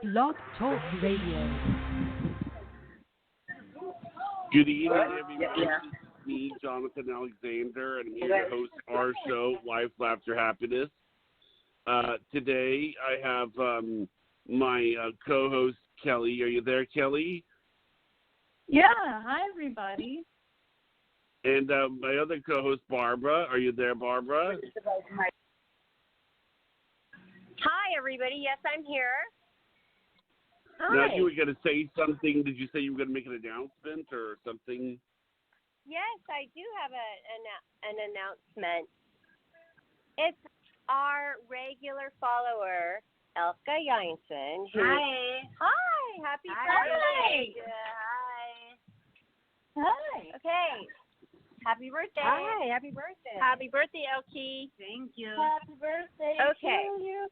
Blog Talk Radio. Good evening, everyone. This is me, Jonathan Alexander, and I'm here to host our show, Life, Laughter, Happiness. Today, I have my co-host, Kelly. Are you there, Kelly? Yeah. Hi, everybody. And my other co-host, Barbara. Are you there, Barbara? Hi, everybody. Yes, I'm here. Now, Hi. you were going to say something. Did you say you were going to make an announcement or something? Yes, I do have an announcement. It's our regular follower, Elka Janssen. Hi. Hi. Happy birthday. Hi. Hi. Okay. Happy birthday. Hi. Happy birthday. Happy birthday, Elkie. Thank you. Happy birthday. Okay. To you.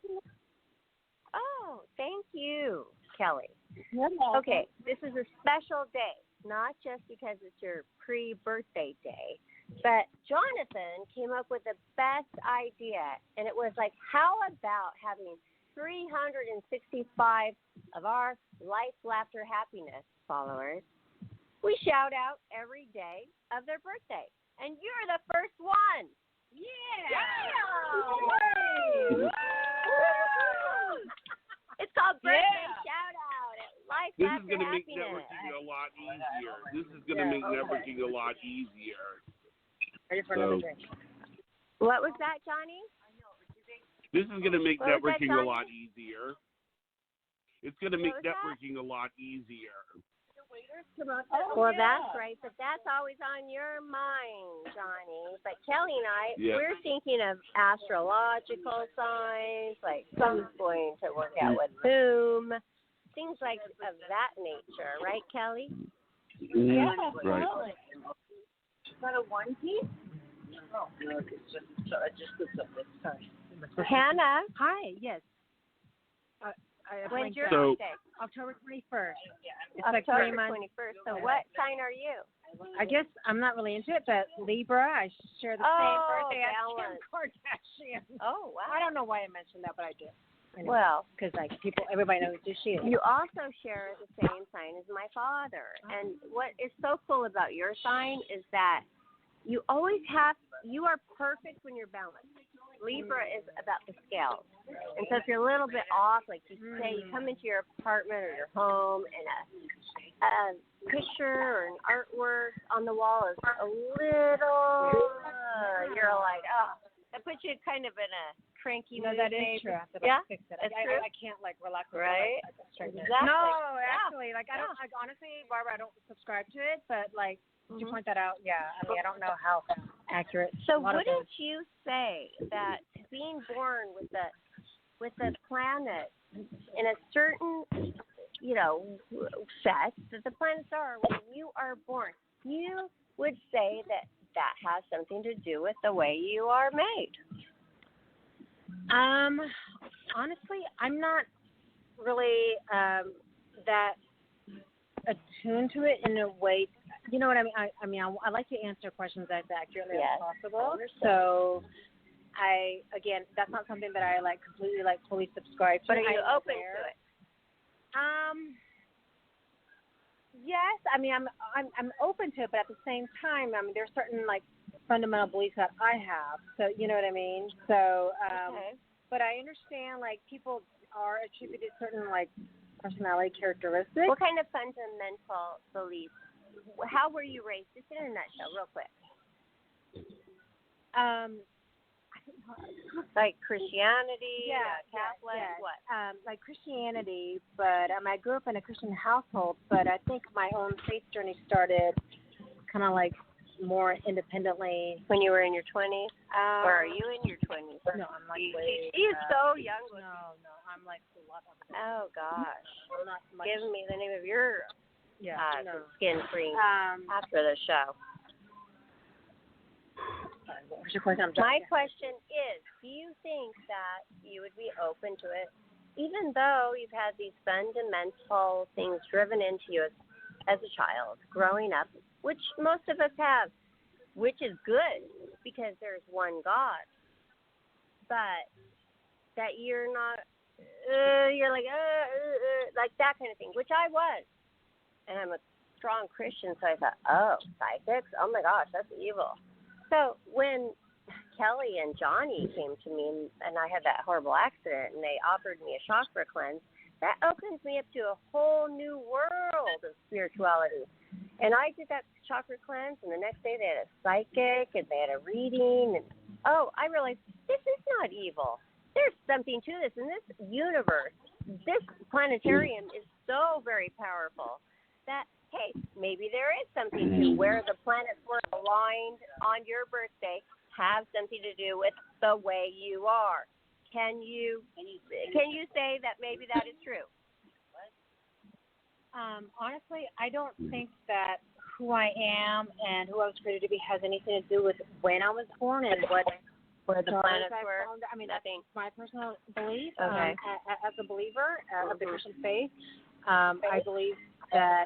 Oh, thank you, Kelly. You're welcome. Okay, this is a special day, not just because it's your pre-birthday day, but Jonathan came up with the best idea, and it was like, how about having 365 of our Life, Laughter, Happiness followers? We shout out every day of their birthday, and you're the first one. Yeah! It's called Birthday Shout Out at Life, This is Laughter, going to make Happiness. networking a lot easier. This is going to make networking a lot easier. Ready for another drink? What was that, Johnny? This is going to make What was that, networking a Johnny? lot easier. It's going to make What was that? networking a lot easier. Well, that's right, but that's always on your mind, Johnny. But Kelly and I, we're thinking of astrological signs, like who's going to work out with whom, things like of that nature, right, Kelly? Yeah. Right. Is that a one piece? No, it's just sorry. Hannah, Hi. Yes. when's your So- birthday? October 21st. It's like 3 October months. 21st. So what sign are you? I guess I'm not really into it, but Libra, I share the same birthday as Kim balance. Kardashian. Oh, wow. I don't know why I mentioned that, but I do. Well, Because like everybody knows who she is. you also share the same sign as my father. And what is so cool about your sign is that you are perfect when you're balanced. Libra is about the scales. And so if you're a little bit off, like you say, you come into your apartment or your home and a picture or an artwork on the wall is a little, you're like, oh, that puts you kind of in a cranky mood. That is maybe. true. I have to Yeah? fix it. That's I, true? I can't like relax. Right? Exactly. Exactly. No, Yeah. actually, like I don't. Like, honestly, Barbara, I don't subscribe to it. But like, you point that out. Yeah. I mean, I don't know how accurate. So a lot of wouldn't you say that being born with the planet in a certain, set that the planets are when you are born, you would say that has something to do with the way you are made? Honestly, I'm not really that attuned to it in a way. You know what I mean? I like to answer questions as accurately as possible. So, again, that's not something that I completely fully subscribe to. But are you open to it? Yes. I mean, I'm open to it, but at the same time, I mean, there's certain fundamental beliefs that I have. So you know what I mean? So, Okay. but I understand people are attributed certain personality characteristics. What kind of fundamental beliefs? How were you raised? Just in a nutshell, real quick. Like Christianity, Catholic, what? Like Christianity, but I grew up in a Christian household, but I think my own faith journey started kind of more independently. When you were in your 20s? Or are you in your 20s? No, I'm She's so young. No, I'm a lot older. Oh, gosh. I'm not much. Give me the name of your skin cream after the show. Sorry, what was your question? My question is, do you think that you would be open to it, even though you've had these fundamental things driven into you as a child, growing up, which most of us have, which is good because there's one God, but that you're not you're like that kind of thing, which I was. And I'm a strong Christian, so I thought, oh, psychics? Oh my gosh, that's evil. So when Kelly and Johnny came to me and I had that horrible accident and they offered me a chakra cleanse, that opens me up to a whole new world of spirituality. And I did that chakra cleanse, and the next day they had a psychic and they had a reading. And I realized this is not evil. There's something to this. And this universe, this planetarium is so very powerful that, hey, maybe there is something to where the planets were aligned on your birthday have something to do with the way you are. Can you say that maybe that is true? Honestly, I don't think that who I am and who I was created to be has anything to do with when I was born and where the planets were. I mean, nothing. That's my personal belief. Okay. As a believer of the Christian faith, I believe that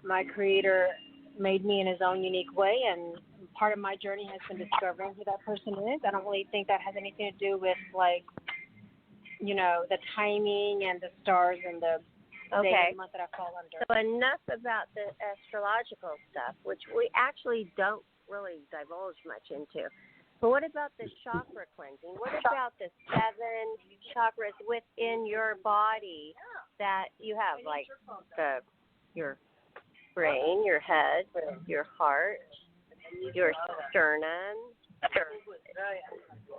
my Creator made me in His own unique way, and part of my journey has been discovering who that person is. I don't really think that has anything to do with, like, you know, the timing and the stars and the day and month that I fall under. So enough about the astrological stuff, which we actually don't really divulge much into. But what about the chakra cleansing? What about the 7 chakras within your body that you have, like your brain, your head, your heart, your sternum?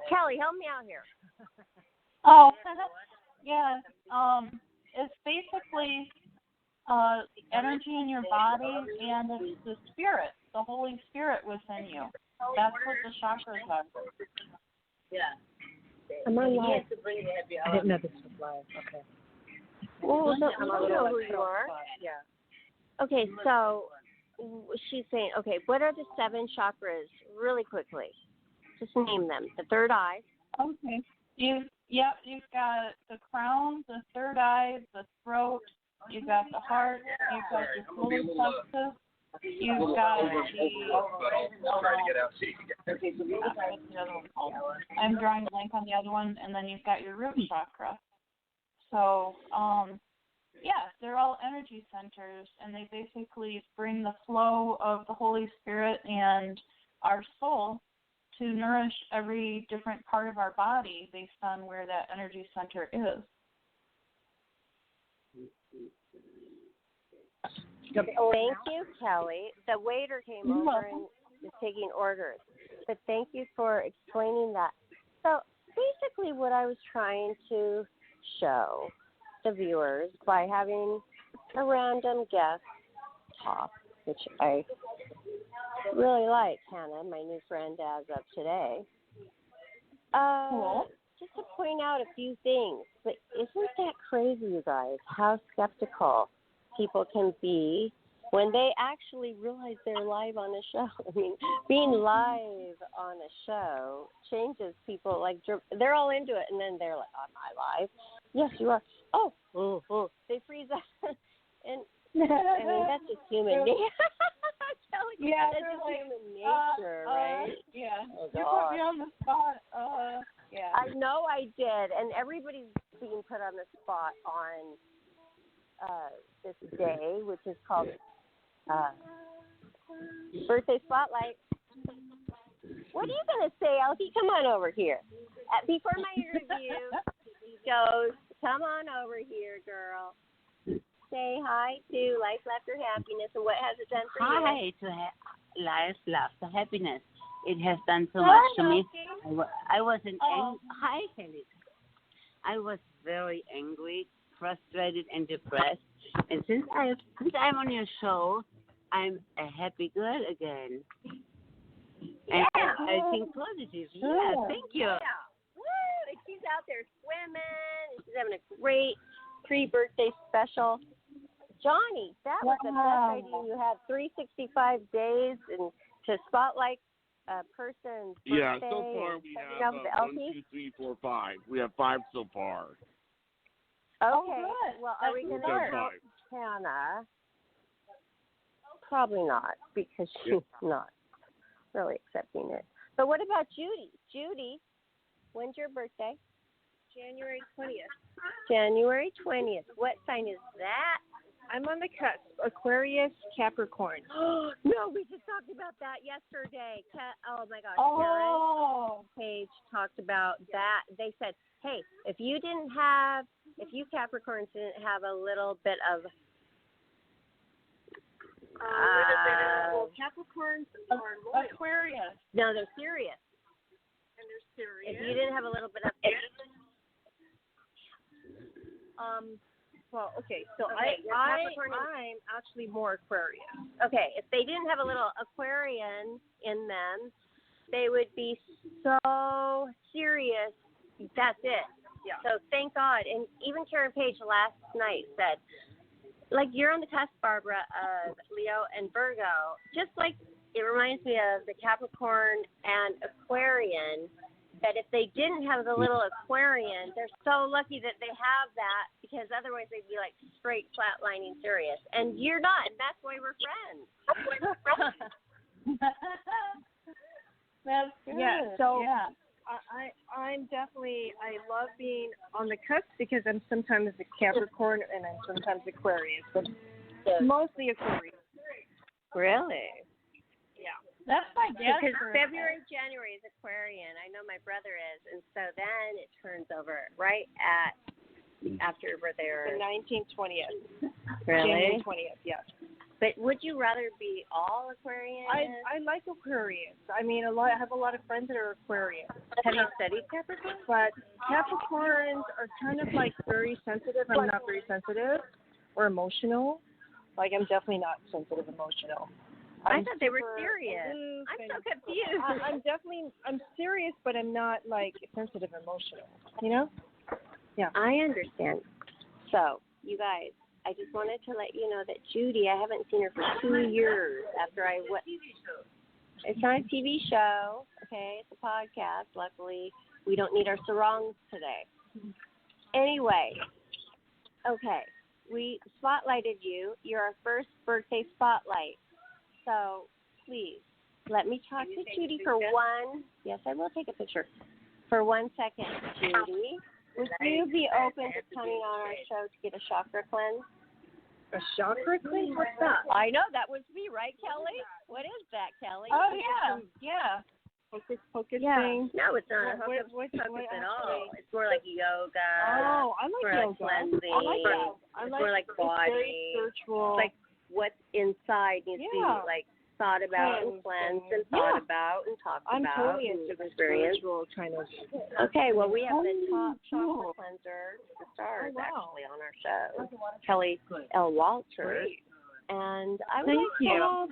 Kelly, help me out here. Oh, yeah. It's basically energy in your body, and it's the spirit, the Holy Spirit within you. That's what the chakras are. Yeah. Am I live? I didn't know this was live. Okay. Well, you know who you are. Yeah. Okay, so she's saying, okay, what are the 7 chakras, really quickly? Just name them. The third eye. Okay. You've got the crown, the third eye, the throat, you've got the heart, you've got the solar plexus, you've got I'm drawing a blank on the other one, and then you've got your root chakra. So, they're all energy centers, and they basically bring the flow of the Holy Spirit and our soul to nourish every different part of our body based on where that energy center is. Thank you, Kelly. The waiter came over and is taking orders. But thank you for explaining that. So basically what I was trying to show the viewers by having a random guest talk, which I really like, Hannah, my new friend as of today. Cool. Just to point out a few things. But isn't that crazy, you guys, how skeptical people can be when they actually realize they're live on a show? I mean, being live on a show changes people. Like, they're all into it, and then they're like, am I live? Yes, you are. Oh. They freeze up. And I mean, that's just human nature. Yeah, that's just like, human nature, right? Yeah. Oh, you put me on the spot. Yeah. I know I did, and everybody's being put on the spot on this day, which is called Birthday Spotlight. What are you going to say, Elsie? Come on over here. Before my interview goes, come on over here, girl. Say hi to Life, Laughter, Happiness, and what has it done for you? Hi to Life, Laughter, Happiness. It has done so much to me. I was hi, Kelly. I was very angry, frustrated, and depressed. And since I'm on your show, I'm a happy girl again. And I think positive. Yeah, thank you. Yeah. Woo! And she's out there swimming. And she's having a great pre-birthday special. Johnny, that was the best idea you had. 365 days and to spotlight a person's birthday. Yeah, so far we have 1, 2, 3, 4, 5. We have 5 so far. Okay. Well, are we going to help Hannah? Probably not, because she's not really accepting it. But what about Judy? Judy, when's your birthday? January 20th. January 20th. What sign is that? I'm on the cusp. Aquarius, Capricorn. No, we just talked about that yesterday. Oh my gosh. Oh. Karen Page talked about that. They said, hey, if you Capricorns didn't have a little bit of Well, Capricorns are loyal. Aquarius. no, they're serious. And they're serious. If you didn't have a little bit of Well, okay, so Okay, you're Capricorn and- I'm actually more Aquarius. okay, if they didn't have a little Aquarian in them, they would be so serious. That's it. Yeah. So thank God. And even Karen Page last night said, like, you're on the cusp, Barbara, of Leo and Virgo. Just like it reminds me of the Capricorn and Aquarian, that if they didn't have the little Aquarian, they're so lucky that they have that, because otherwise they'd be like straight flatlining serious. And you're not, and that's why we're friends. That's good. Yeah, so yeah. I'm definitely, I love being on the cusp because I'm sometimes a Capricorn and I'm sometimes Aquarius, but mostly Aquarius. Really? Yeah. That's my dad's Because birthday. February, January is Aquarian. I know my brother is, and so then it turns over right after your birthday. The 19th, 20th. Really? January 20th, yes. But would you rather be all Aquarian? I like Aquarius. I mean, I have a lot of friends that are Aquarians. Have you studied Capricorn? But Capricorns are kind of like very sensitive. I'm not very sensitive or emotional. Like, I'm definitely not sensitive emotional. I thought they were serious. aloof I'm and- so confused. I'm serious, but I'm not like sensitive emotional. You know? I understand. So, you guys, I just wanted to let you know that Judy, I haven't seen her for 2 years after I went. It's not a TV show, okay? It's a podcast. Luckily, we don't need our sarongs today. Anyway, okay, we spotlighted you. You're our first birthday spotlight. So, please, let me talk to Judy for one. Yes, I will take a picture. For 1 second, Judy. Would you be open to coming on our show to get a chakra cleanse? A chakra cleanse? What's that? I know, that was me, right, Kelly? What is that, Kelly? Oh, yeah. Yeah. Hocus pocus Yeah. thing? No, it's not a What- hocus what- pocus what at all. actually- It's more like yoga. Oh, I more like like yoga. cleansing. I like that. I It's like more like it's very body. spiritual. It's like what's inside needs to be Yeah. like thought about and cleansed and thought Yeah. about and talked I'm about totally and into the experienced. spiritual kind of. Okay, well, we have the top chakra cool. cleanser, the stars, Oh, wow. actually, on our show, Kelly L. Walter. And I would Thank like you. to have,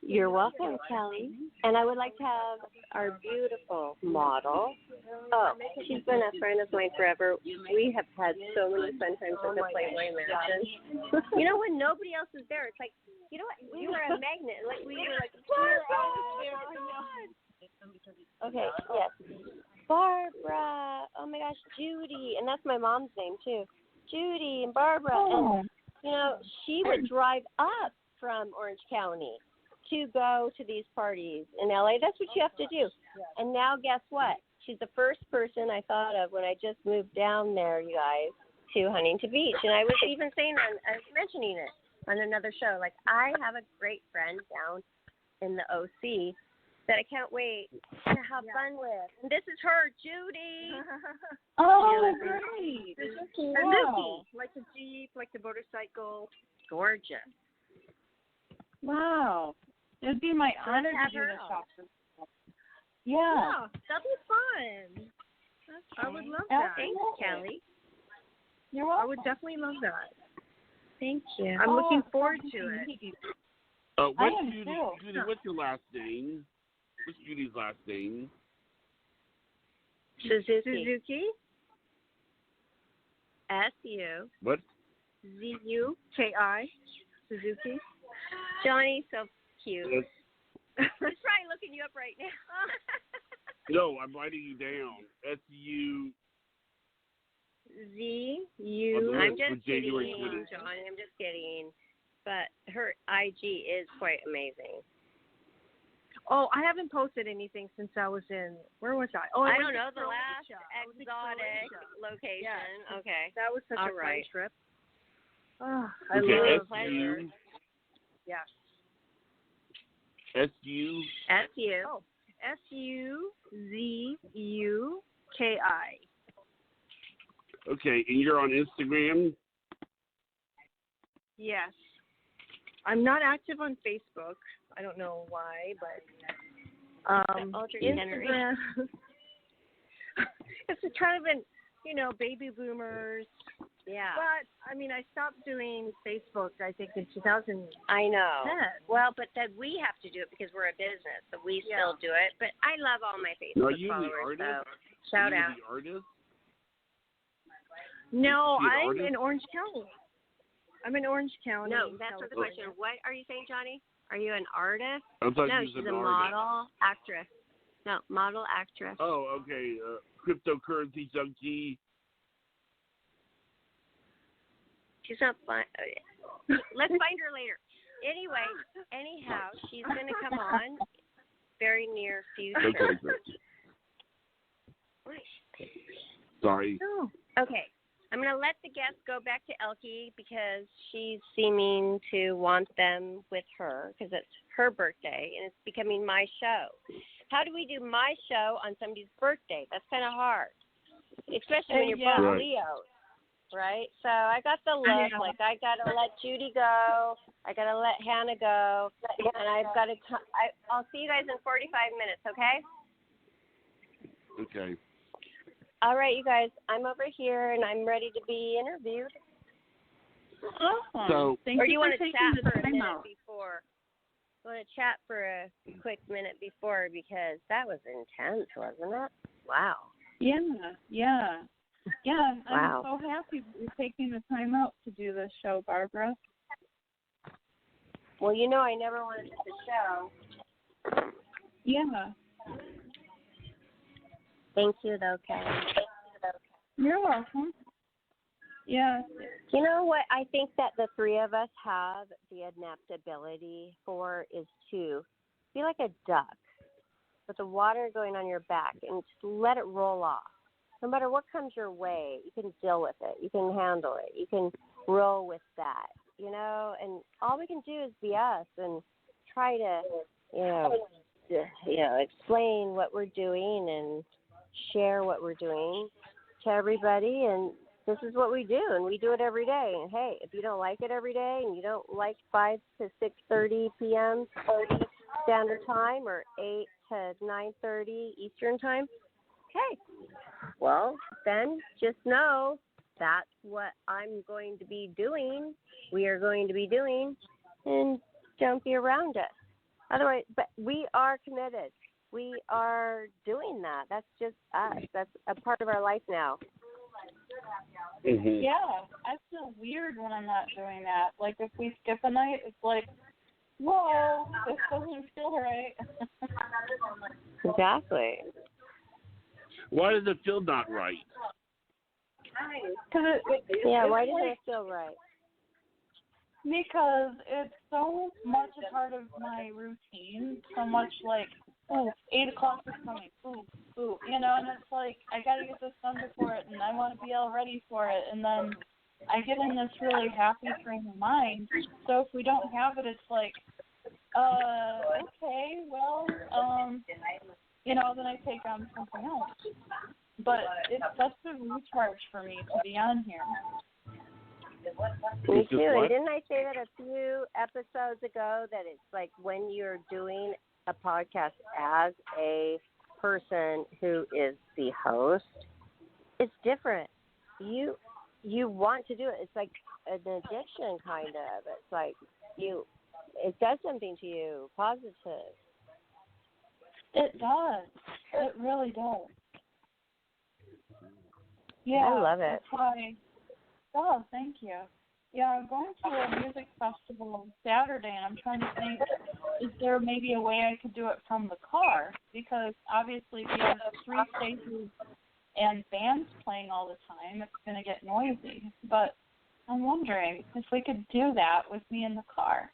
you're welcome, Kelly. And I would like to have our beautiful model. Oh, she's been a friend of mine forever. We have had so many fun times at the Playboy Mansion. You know, when nobody else is there, it's like, you know what? We were a magnet. Like, we were like, okay, yes. Barbara. Oh my gosh, Judy. And that's my mom's name, too. Judy and Barbara. Oh. And, you know, she would drive up from Orange County to go to these parties in LA. That's what you have to do. And now guess what? She's the first person I thought of when I just moved down there, you guys, to Huntington Beach. And I was even saying, I was mentioning it on another show, like, I have a great friend down in the OC that I can't wait to have fun with. And this is her, Judy. Oh, great. Wow. Like the Jeep, like the motorcycle. Gorgeous. Wow. It'd be my honor have to do her the out. shop. Yeah. That'd be fun. I would love Okay. that. Thanks, Kelly. You're I welcome. would definitely love that. Thank you. I'm looking Oh, forward thank to you. it. I What's am Judy? too. Judy, what's your last name? What's Judy's last name? Suzuki. What? Suzuki. Suzuki. Johnny's so cute. Yes. He's probably looking you up right now. No, I'm writing you down. SU. ZU. I'm For just January kidding, 20th. Johnny. I'm just kidding. But her IG is quite amazing. Oh, I haven't posted anything since I was in. Where was I? Oh, I went don't to know, the last Croatia. I was in exotic Croatia. location. Yes. Okay. That was such All a right. fun trip. Oh, I Okay, love pleasure. Yes. SU. SU. Oh, SUZUKI. Okay, and you're on Instagram? Yes. I'm not active on Facebook. I don't know why, but Ultra Instagram. It's a kind of an, baby boomers. Yeah. But I mean, I stopped doing Facebook. I think in 2010. I know. Well, but then we have to do it because we're a business, so we still do it. But I love all my Facebook Are you the followers. artist? So shout Are you out. the artist? No, Is she an I'm artist? in Orange County. I'm in Orange County. No, that's not the question. What are you saying, Johnny? Are you an artist? I thought No, you she's was a an artist. model, actress. No, model, actress. Oh, okay. Cryptocurrency junkie. She's not fine. Let's find her later. Anyway, anyhow, she's going to come on very near future. Okay, great. Sorry. Oh. Okay. I'm going to let the guests go back to Elkie because she's seeming to want them with her because it's her birthday and it's becoming my show. How do we do my show on somebody's birthday? That's kind of hard, especially when you're both Right. Leos, right? So I got the look. Like I got to let Judy go. I got to let Hannah go. And I've got to I'll see you guys in 45 minutes, okay? Okay. All right, you guys. I'm over here, and I'm ready to be interviewed. Awesome. So- Thank Or do you want to taking chat the for a time minute out. before? You want to chat for a quick minute before because that was intense, wasn't it? Wow. Yeah. Wow. I'm so happy you're taking the time out to do this show, Barbara. Well, I never want to miss the show. Yeah. Thank you, though, Kelly. You're welcome. Yeah. You know what I think that the three of us have the adaptability for is to be like a duck with the water going on your back and just let it roll off. No matter what comes your way, you can deal with it. You can handle it. You can roll with that, and all we can do is be us and try to, explain what we're doing and share what we're doing to everybody, and this is what we do, and we do it every day. And hey, if you don't like it every day, and you don't like 5 to 6:30 p.m. Standard Time or 8 to 9:30 Eastern Time, okay, well then just know that's what I'm going to be doing. We are going to be doing, and don't be around us. Otherwise, but we are committed. We are doing that. That's just us. That's a part of our life now. Mm-hmm. Yeah. I feel weird when I'm not doing that. Like if we skip a night, it's like, whoa, this doesn't feel right. Exactly. Why does it feel not right? Why does it feel right? Because it's so much a part of my routine, so much like, 8 o'clock is coming, and it's like, I gotta get this done before it, and I want to be all ready for it, and then I get in this really happy frame of mind, so if we don't have it, it's like, okay, well, then I take on something else. But it's such a recharge for me to be on here. Me It's too. just And what? didn't I say that a few episodes ago that it's like when you're doing a podcast as a person who is the host, it's different. You want to do it. It's like an addiction kind of. It's like it does something to you, positive. It does. It really does. Yeah, I love it. That's why. Oh, thank you. Yeah, I'm going to a music festival Saturday, and I'm trying to think, is there maybe a way I could do it from the car? Because obviously, if you have 3 stages and bands playing all the time, it's going to get noisy. But I'm wondering if we could do that with me in the car.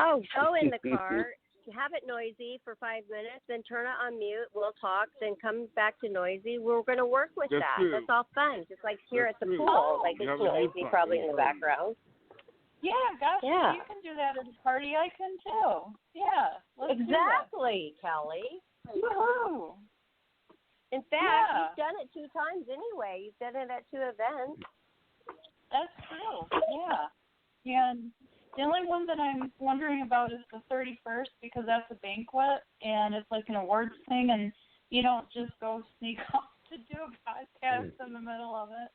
Oh, go in the car. have it noisy for 5 minutes, then turn it on mute. We'll talk, then come back to noisy. We're going to work with That's that. true. That's all fun. Just like here That's at the true. pool. Like You it's have a noisy mute probably in button. the background. Yeah, gosh, Yeah. if you can do that at a party, I can too. Yeah, let's do that. Exactly, Kelly. Woohoo! In fact, Yeah. you've done it 2 times anyway. You've done it at 2 events. That's true. Yeah. And the only one that I'm wondering about is the 31st because that's a banquet and it's like an awards thing and you don't just go sneak off to do a podcast in the middle of it.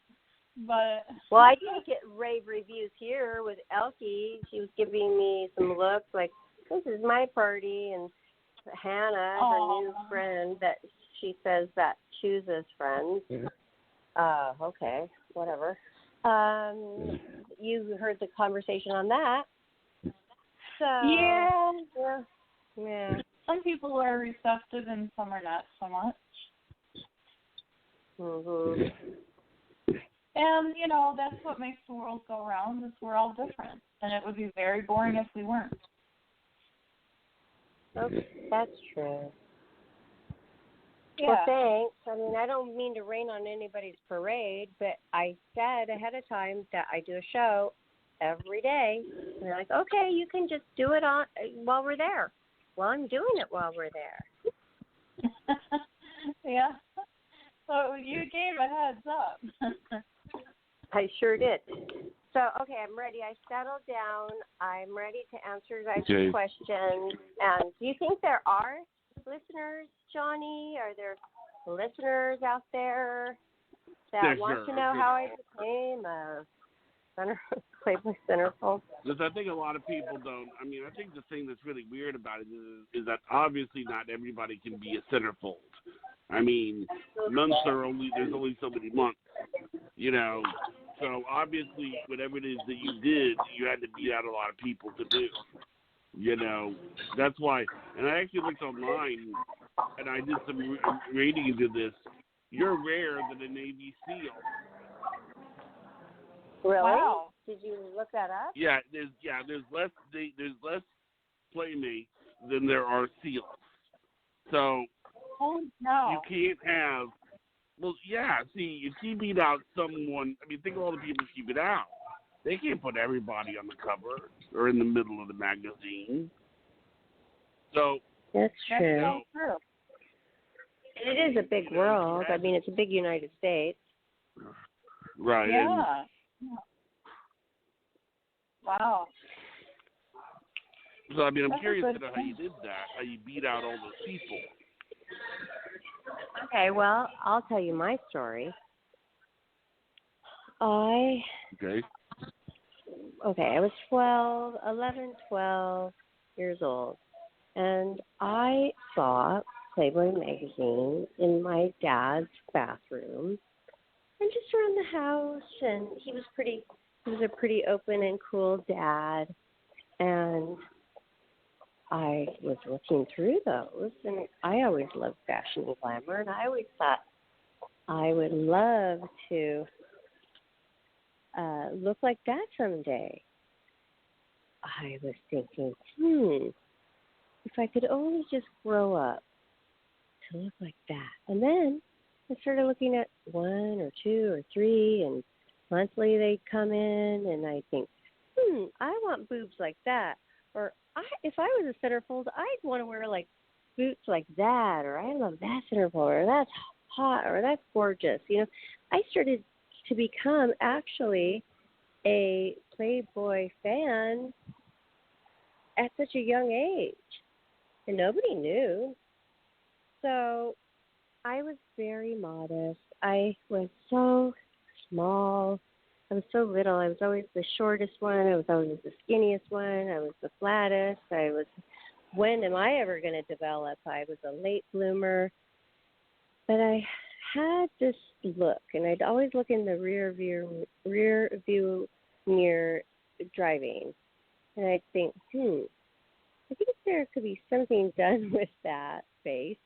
But Well, I did get rave reviews here with Elkie. She was giving me some looks like, this is my party. And Hannah, her new friend that she says that chooses friends. Okay, whatever. You heard the conversation on that. So yeah. Some people are receptive and some are not so much. Mhm. And that's what makes the world go round. Is we're all different, and it would be very boring if we weren't. Okay, that's true. Yeah. Well, thanks. I mean, I don't mean to rain on anybody's parade, but I said ahead of time that I do a show every day. And they're like, okay, you can just do it on while we're there. Well, I'm doing it while we're there. Yeah. So you gave a heads up. I sure did. So, okay, I'm ready. I settled down. I'm ready to answer guys' questions. And do you think there are listeners, Johnny? Are there listeners out there that want to know how I became a Playboy centerfold? Because I think a lot of people don't. I mean, I think the thing that's really weird about it is that obviously not everybody can be a centerfold. I mean, there's only so many months, So obviously, whatever it is that you did, you had to beat out a lot of people to do. That's why. And I actually looked online, and I did some reading into this. You're rarer than a Navy SEAL. Really? Wow. Did you look that up? Yeah, there's less playmates than there are SEAls. So you can't have. Well, yeah. See, if she beat out someone, I mean, think of all the people she beat out. They can't put everybody on the cover or in the middle of the magazine. So that's true. True. And it is a big world. I mean, it's a big United States. Right. Yeah. Wow. So, I mean, I'm That's curious to know how you did that, how you beat out all those people. Okay, well, I'll tell you my story. I was 12 years old, and I saw Playboy magazine in my dad's bathroom and just around the house, and he was a pretty open and cool dad, and I was looking through those, and I always loved fashion and glamour, and I always thought I would love to look like that someday. I was thinking, if I could only just grow up to look like that. And then I started looking at 1 or 2 or 3, and monthly they'd come in, and I think, I want boobs like that. Or if I was a centerfold, I'd want to wear like boots like that, or I love that centerfold, or that's hot, or that's gorgeous. I started to become actually a Playboy fan at such a young age, and nobody knew. So I was very modest. I was so small. I was so little. I was always the shortest one. I was always the skinniest one. I was the flattest. When am I ever going to develop? I was a late bloomer. But I had this look, and I'd always look in the rear view mirror driving, and I'd think, I think there could be something done with that face.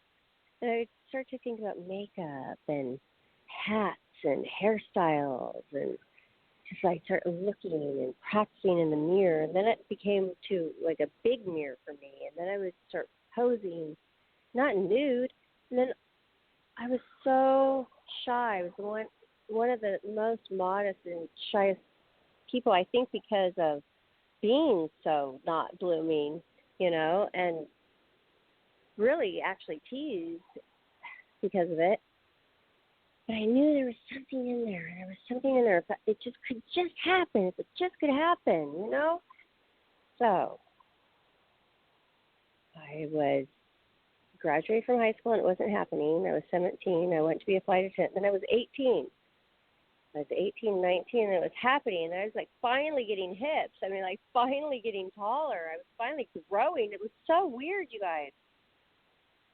And I'd start to think about makeup and hats and hairstyles and just like start looking and practicing in the mirror. And then it became to like a big mirror for me. And then I would start posing, not nude. And then I was so shy. I was one of the most modest and shyest people, I think, because of being so not blooming, you know, and really actually teased because of it. But I knew there was something in there. There was something in there. It just could just happen. If it just could happen, you know? So I was graduated from high school and it wasn't happening. I was 17. I went to be a flight attendant. Then I was 18. I was 18, 19, and it was happening. And I was like finally getting hips. I mean, like finally getting taller. I was finally growing. It was so weird, you guys.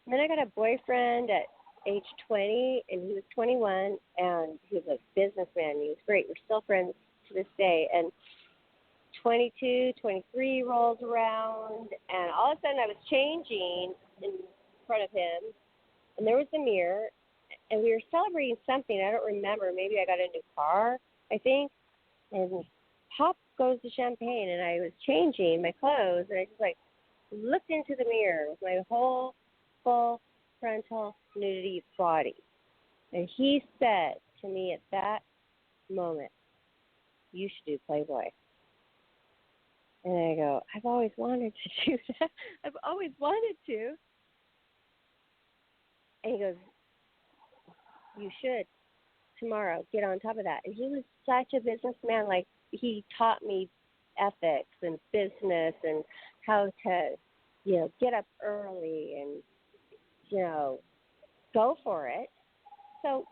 And then I got a boyfriend at age 20, and he was 21, and he was a businessman. He was great. We're still friends to this day. And 22, 23 rolls around, and all of a sudden I was changing in front of him, and there was the mirror, and we were celebrating something. I don't remember. Maybe I got a new car, I think, and pop goes the champagne, and I was changing my clothes, and I just like looked into the mirror with my whole full frontal nudity body. And he said to me at that moment, "You should do Playboy." And I go, "I've always wanted to do that. I've always wanted to." And he goes, "You should. Tomorrow, get on top of that." And he was such a businessman. Like, he taught me ethics and business and how to, you know, get up early and, you know, go for it. So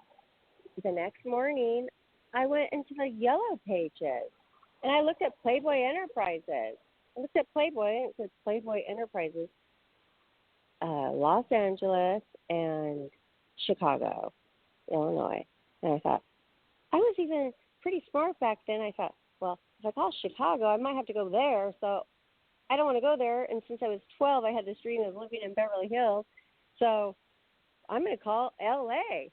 the next morning, I went into the Yellow Pages, and I looked at Playboy Enterprises. I looked at Playboy, and it said Playboy Enterprises, Los Angeles and Chicago, Illinois. And I thought, I was even pretty smart back then. I thought, well, if I call Chicago, I might have to go there. So I don't want to go there. And since I was 12, I had this dream of living in Beverly Hills. So I'm going to call L.A.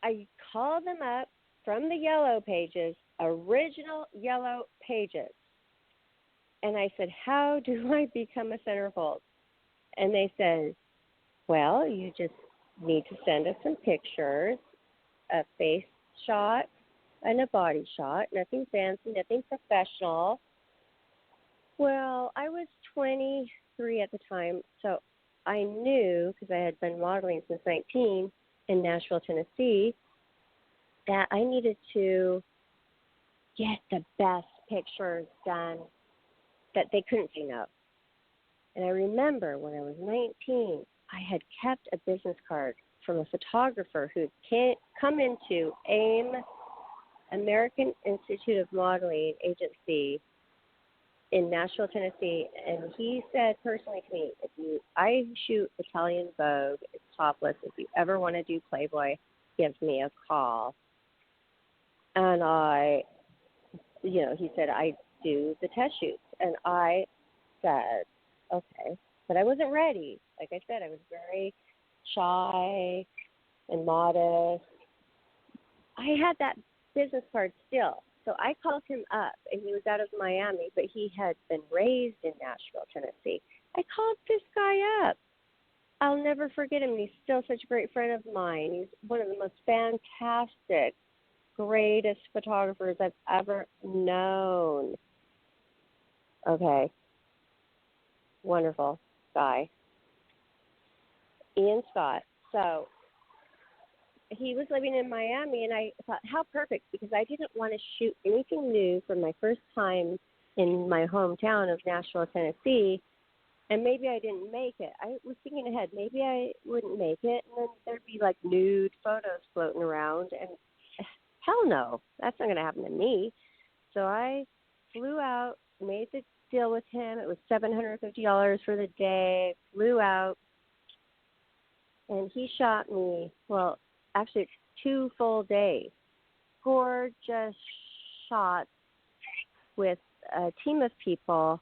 I called them up from the Yellow Pages, original Yellow Pages. And I said, "How do I become a centerfold?" And they said, "Well, you just need to send us some pictures, a face shot and a body shot, nothing fancy, nothing professional." Well, I was 23 at the time, so I knew, because I had been modeling since 19 in Nashville, Tennessee, that I needed to get the best pictures done that they couldn't say no. And I remember when I was 19, I had kept a business card from a photographer who had come into AIM, American Institute of Modeling Agency, in Nashville, Tennessee, and he said personally to me, I shoot Italian Vogue, it's topless. If you ever want to do Playboy, give me a call. And he said, I do the test shoots. And I said, okay. But I wasn't ready. Like I said, I was very shy and modest. I had that business card still. So I called him up, and he was out of Miami, but he had been raised in Nashville, Tennessee. I called this guy up. I'll never forget him. He's still such a great friend of mine. He's one of the most fantastic, greatest photographers I've ever known. Okay. Wonderful guy. Ian Scott. So he was living in Miami, and I thought, how perfect, because I didn't want to shoot anything new for my first time in my hometown of Nashville, Tennessee, and maybe I didn't make it. I was thinking ahead, maybe I wouldn't make it, and then there'd be like nude photos floating around, and hell no, that's not going to happen to me. So I flew out, made the deal with him. It was $750 for the day, flew out, and he shot me, well, actually, it's 2 full days. Gorgeous shots with a team of people,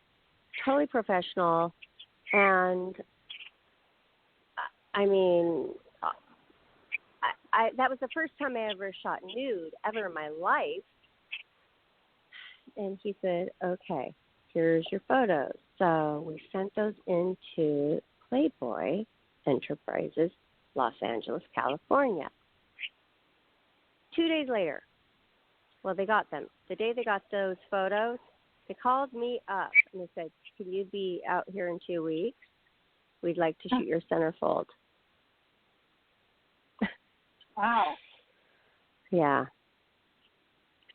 totally professional. And, I mean, I that was the first time I ever shot nude ever in my life. And he said, okay, here's your photos. So we sent those into Playboy Enterprises, Los Angeles, California. 2 days later, well, they got them. The day they got those photos, they called me up and they said, can you be out here in 2 weeks? We'd like to shoot your centerfold. Wow. Yeah.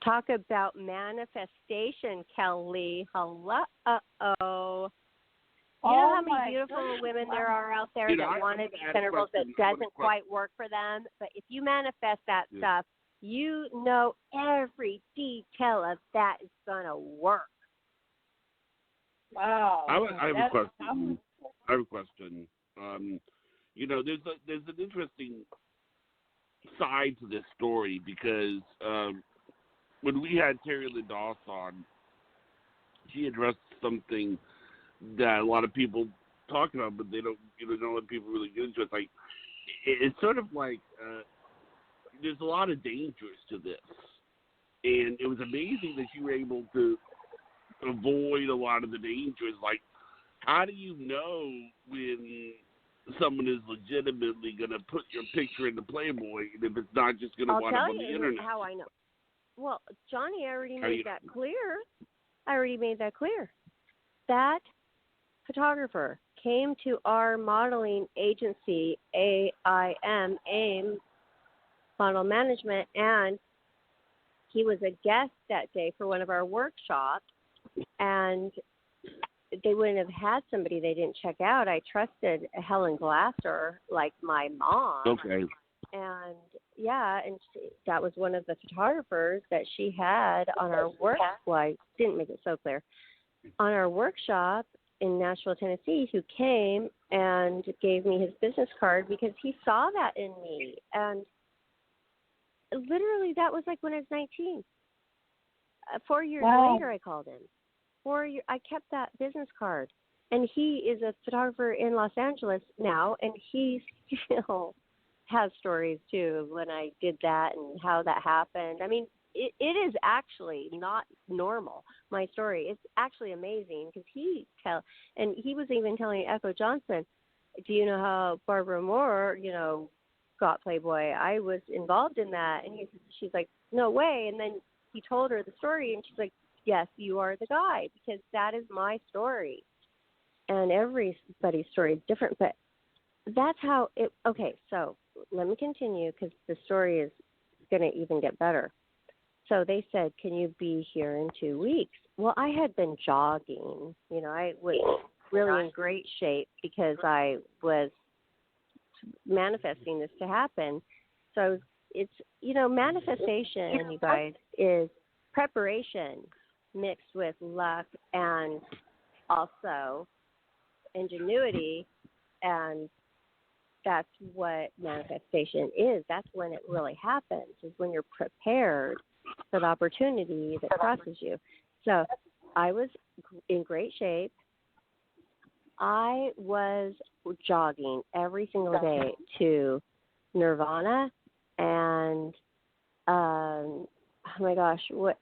Talk about manifestation, Kelly. Hello. Uh-oh. You know how many beautiful women there are out there that want to be centerfolds that doesn't quite work for them? But if you manifest that stuff, you know every detail of that is going to work. Wow. I have a question. I have a question. You know, there's an interesting side to this story because when we had Terry Lindoss on, she addressed something that a lot of people talk about, but they don't, know what people really get into. It's like it's sort of like there's a lot of dangers to this, and it was amazing that you were able to avoid a lot of the dangers. Like, how do you know when someone is legitimately going to put your picture in the Playboy, and if it's not just going to wind up on the internet? I'll tell you how I know. Well, Johnny already made that clear. I already made that clear. That photographer came to our modeling agency, AIM Model Management, and he was a guest that day for one of our workshops, and they wouldn't have had somebody they didn't check out. I trusted Helen Glasser like my mom. Okay. And that was one of the photographers that she had on our well, I didn't make it so clear, on our workshop in Nashville, Tennessee, who came and gave me his business card because he saw that in me. And literally that was like when I was 19. 4 years later, I called him. I kept that business card. And he is a photographer in Los Angeles now, and he still has stories too of when I did that and how that happened. I mean, it is actually not normal, my story. It's actually amazing because he was even telling Echo Johnson, do you know how Barbara Moore, got Playboy? I was involved in that. And she's like, no way. And then he told her the story, and she's like, yes, you are the guy, because that is my story. And everybody's story is different, but that's how it, okay, so let me continue because the story is going to even get better. So they said, can you be here in 2 weeks? Well, I had been jogging. I was really in great shape because I was manifesting this to happen. So it's, manifestation, you guys, is preparation mixed with luck and also ingenuity, and that's what manifestation is. That's when it really happens, is when you're prepared for the opportunity that crosses you. So I was in great shape. I was jogging every single day to Nirvana and oh my gosh, what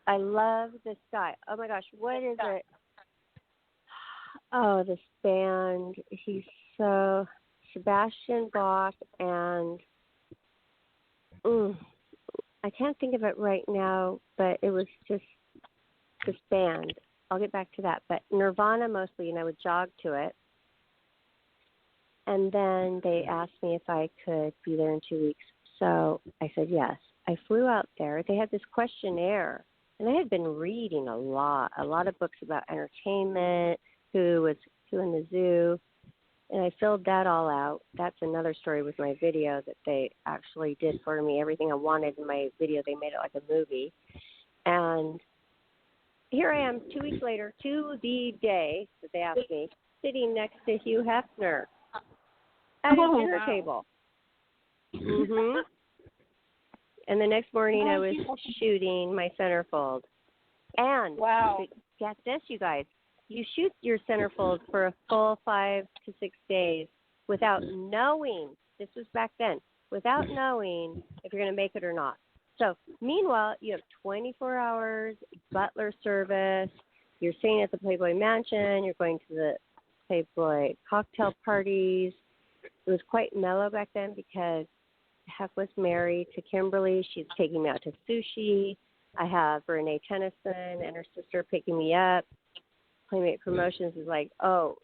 I love this guy. Oh my gosh, what is it? Oh, this band. He's so Sebastian Bach, and I can't think of it right now, but it was just this band. I'll get back to that. But Nirvana mostly, and I would jog to it. And then they asked me if I could be there in 2 weeks. So I said yes. I flew out there. They had this questionnaire, and I had been reading a lot of books about entertainment, who in the zoo, and I filled that all out. That's another story with my video that they actually did for me. Everything I wanted in my video, they made it like a movie. And here I am 2 weeks later, to the day that they asked me, sitting next to Hugh Hefner at his dinner table. Mm-hmm. And the next morning I was shooting my centerfold. And get this, you guys. You shoot your centerfold for a full 5 to 6 days without knowing, this was back then, without knowing if you're going to make it or not. So meanwhile, you have 24 hours butler service. You're staying at the Playboy Mansion. You're going to the Playboy cocktail parties. It was quite mellow back then because Heck was married to Kimberly. She's taking me out to sushi. I have Renee Tennyson and her sister picking me up. Playmate Promotions is like, oh,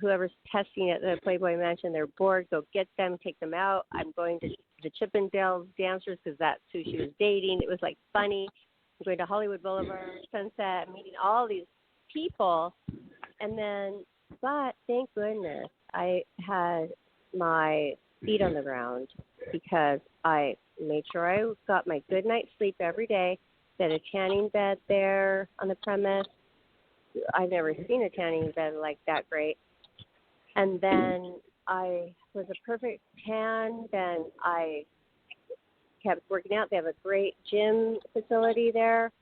whoever's testing at the Playboy Mansion, they're bored. Go get them, take them out. I'm going to the Chippendales dancers because that's who she was dating. It was like funny. I'm going to Hollywood Boulevard, Sunset, meeting all these people. And then, but thank goodness I had my feet on the ground because I made sure I got my good night's sleep every day. They had a tanning bed there on the premise. I've never seen a tanning bed like that great. And then I was a perfect tan. Then I kept working out. They have a great gym facility there.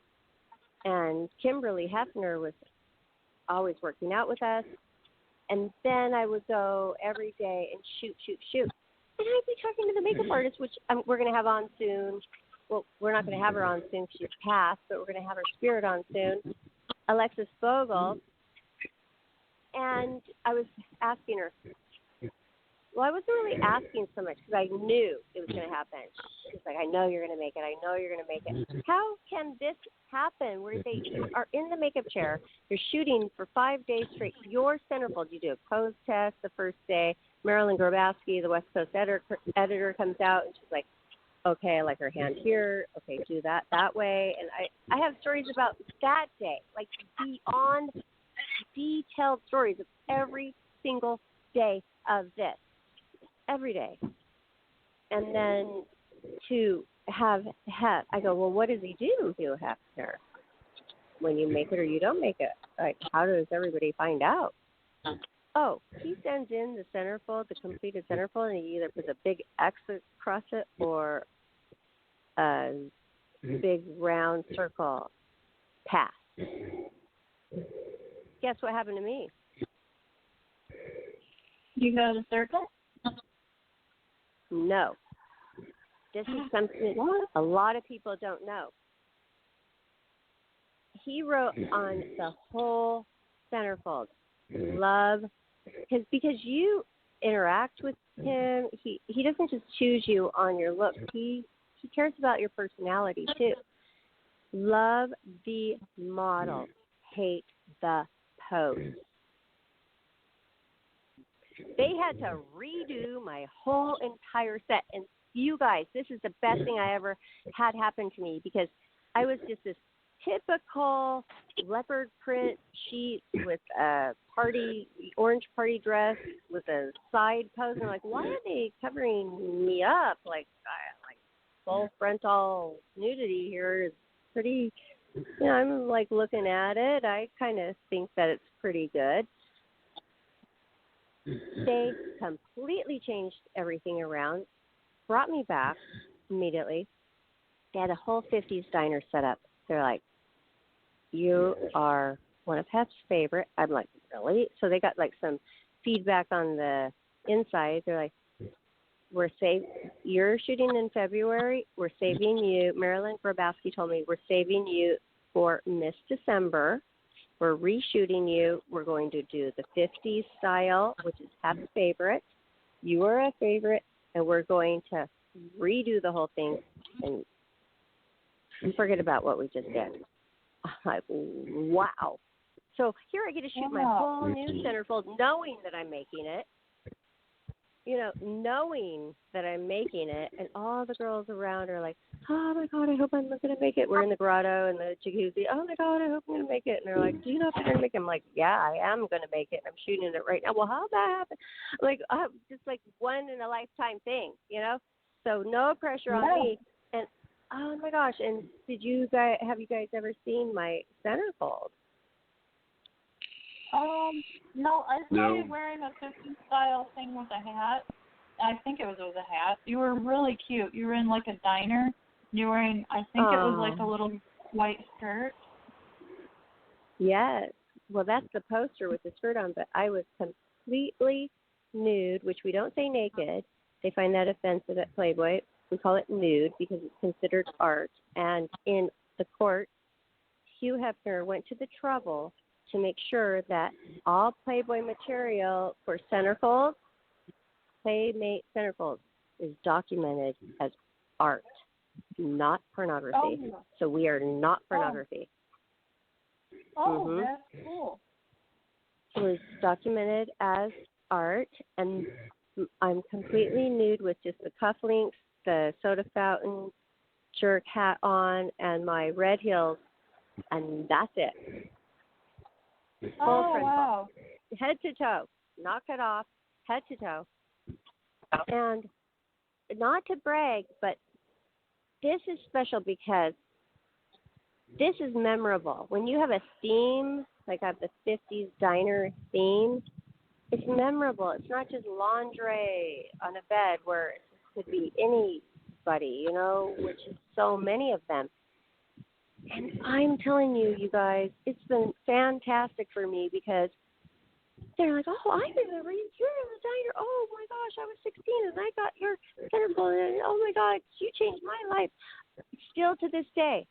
And Kimberly Hefner was always working out with us. And then I would go every day and shoot. And I'd be talking to the makeup artist, which we're going to have on soon. Well, we're not going to have her on soon. She's passed, but we're going to have her spirit on soon. Alexis Bogle. And I was asking her, well, I wasn't really asking so much because I knew it was going to happen. She's like, I know you're going to make it. I know you're going to make it. How can this happen where you are in the makeup chair, you're shooting for 5 days straight, your centerfold, you do a pose test the first day, Marilyn Grabowski, the West Coast editor comes out and she's like, okay, I like her hand here. Okay, do that way. And I have stories about that day, like beyond detailed stories of every single day of this. Every day. And then to have I go, well, what does he do, Hugh Hefner? When you make it or you don't make it? Like, how does everybody find out? Oh, he sends in the centerfold, the completed centerfold, and he either puts a big X across it or a big round circle. Pass. Guess what happened to me? You got a circle? No. This is something a lot of people don't know. He wrote on the whole centerfold, love, because you interact with him. He doesn't just choose you on your look. He cares about your personality too. Love the model, hate the pose. They had to redo my whole entire set. And you guys, this is the best thing I ever had happen to me because I was just this typical leopard print sheet with a orange party dress with a side pose. And I'm like, why are they covering me up? Like full frontal nudity here is pretty, I'm like looking at it. I kind of think that it's pretty good. They completely changed everything around, brought me back immediately. They had a whole 50s diner set up. They're like, you are one of Hef's favorite. I'm like, really? So they got like some feedback on the inside. They're like, you're shooting in February. We're saving you. Marilyn Grabowski told me we're saving you for Miss December. We're reshooting you. We're going to do the 50s style, which is Hef's favorite. You are a favorite, and we're going to redo the whole thing and forget about what we just did. I'm like, wow. So here I get to shoot my whole new centerfold, knowing that I'm making it. Knowing that I'm making it, and all the girls around are like, oh my God, I hope I'm going to make it. We're in the grotto and the jacuzzi. Oh my God, I hope I'm going to make it. And they're like, do you know if you're going to make it? I'm like, yeah, I am going to make it. And I'm shooting it right now. Well, how'd that happen? Like, just like one in a lifetime thing, So no pressure on me. And oh my gosh. And have you guys ever seen my centerfold? No, I started wearing a 50s style thing with a hat. I think it was with a hat. You were really cute. You were in like a diner. You were wearing, I think it was like a little white skirt. Yes. Well, that's the poster with the skirt on, but I was completely nude, which we don't say naked. They find that offensive at Playboy. We call it nude because it's considered art. And in the court, Hugh Hefner went to the trouble to make sure that all Playboy material for centerfolds, Playmate centerfolds, is documented as art, not pornography. Oh. So we are not pornography. Oh, that's cool. It was documented as art, and I'm completely nude with just the cufflinks, the soda fountain, jerk hat on, and my red heels, and that's it. Full frontal. Wow. Head to toe, not cut off, head to toe. And not to brag, but this is special because this is memorable. When you have a theme, like I have the 50s diner theme, it's memorable. It's not just lingerie on a bed where it could be anybody, you know, which is so many of them. And I'm telling you, you guys, it's been fantastic for me because they're like, oh, I remember you're in the diner. Oh, my gosh, I was 16 and I got your centerfold. And oh, my God, you changed my life. Still to this day.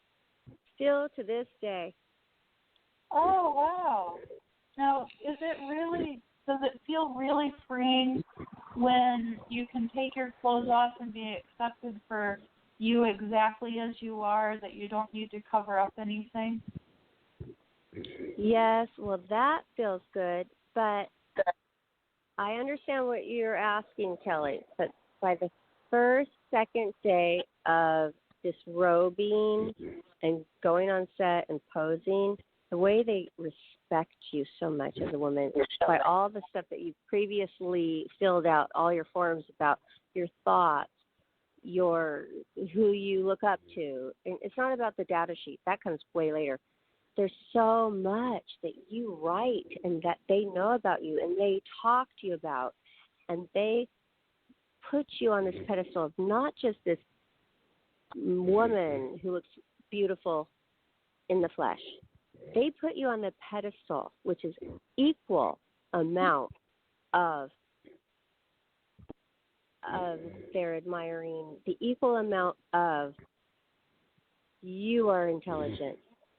Oh, wow. Now, does it feel really freeing when you can take your clothes off and be accepted for you exactly as you are, that you don't need to cover up anything? Yes, well, that feels good, but I understand what you're asking, Kelly, but by the second day of disrobing and going on set and posing, the way they respect you so much as a woman by all the stuff that you previously filled out, all your forms about your thoughts, who you look up to. And it's not about the data sheet. That comes way later. There's so much that you write and that they know about you and they talk to you about, and they put you on this pedestal of not just this woman who looks beautiful in the flesh. They put you on the pedestal, which is equal amount of their admiring, the equal amount of you are intelligent,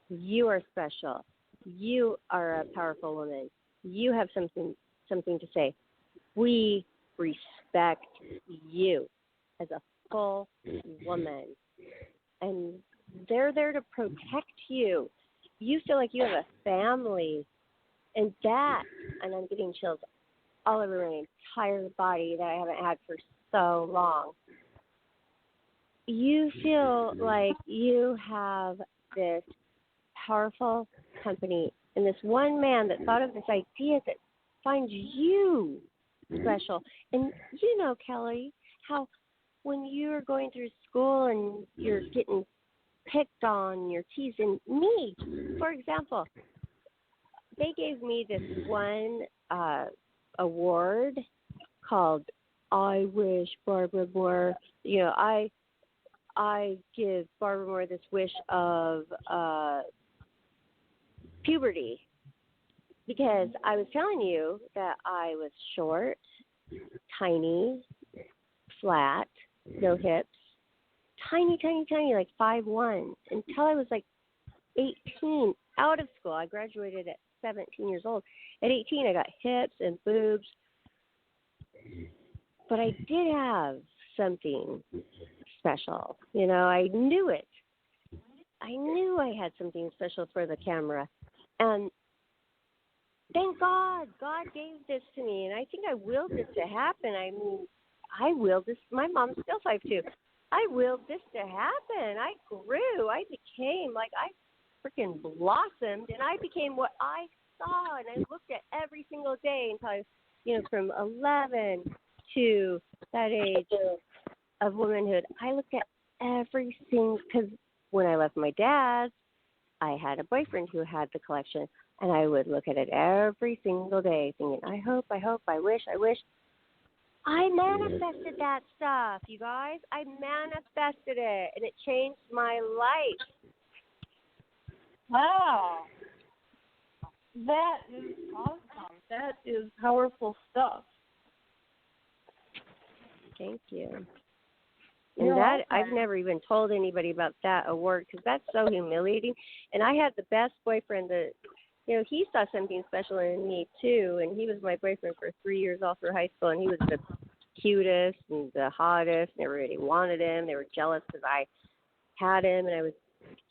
you are special, you are a powerful woman, you have something to say. We respect you as a full woman, and they're there to protect you. You feel like you have a family, and I'm getting chills all over my entire body that I haven't had for so long. You feel like you have this powerful company and this one man that thought of this idea that finds you special. And you know, Kelly, how when you're going through school and you're getting picked on, you're teasing me, for example, they gave me this one award called I Wish Barbara Moore, I give Barbara Moore this wish of puberty, because I was telling you that I was short, tiny, flat, no hips, tiny, like 5'1", until I was like 18, out of school. I graduated at 17 years old. At 18, I got hips and boobs. But I did have something special. I knew it. I knew I had something special for the camera. And thank God, God gave this to me. And I think I willed this to happen. I mean, I willed this. My mom's still 5'2". I willed this to happen. I grew. I became, I freaking blossomed. And I became what I saw. And I looked at every single day until I was, from 11 to that age of womanhood. I looked at everything, because when I left my dad's, I had a boyfriend who had the collection, and I would look at it every single day thinking, I hope, I wish. I manifested that stuff, you guys. I manifested it, and it changed my life. Wow. That is awesome. That is powerful stuff. Thank you. And You're that welcome. I've never even told anybody about that award because that's so humiliating. And I had the best boyfriend that, he saw something special in me too. And he was my boyfriend for 3 years all through high school. And he was the cutest and the hottest. And everybody wanted him. They were jealous because I had him. And I was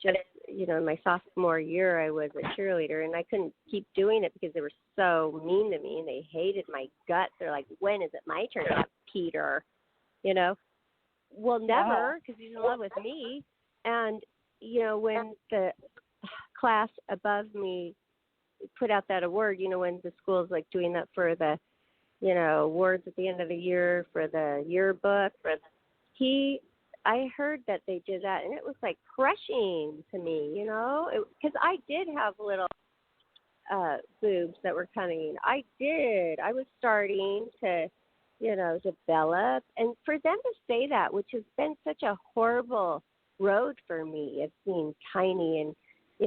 just, in my sophomore year, I was a cheerleader. And I couldn't keep doing it because they were so mean to me. And they hated my guts. They're like, when is it my turn to have Peter? Well, never, because he's in love with me. And, when the class above me put out that award, when the school's like doing that for the, awards at the end of the year for the yearbook, I heard that they did that, and it was like crushing to me, because I did have little boobs that were coming. I was starting to develop. And for them to say that, which has been such a horrible road for me of being tiny and,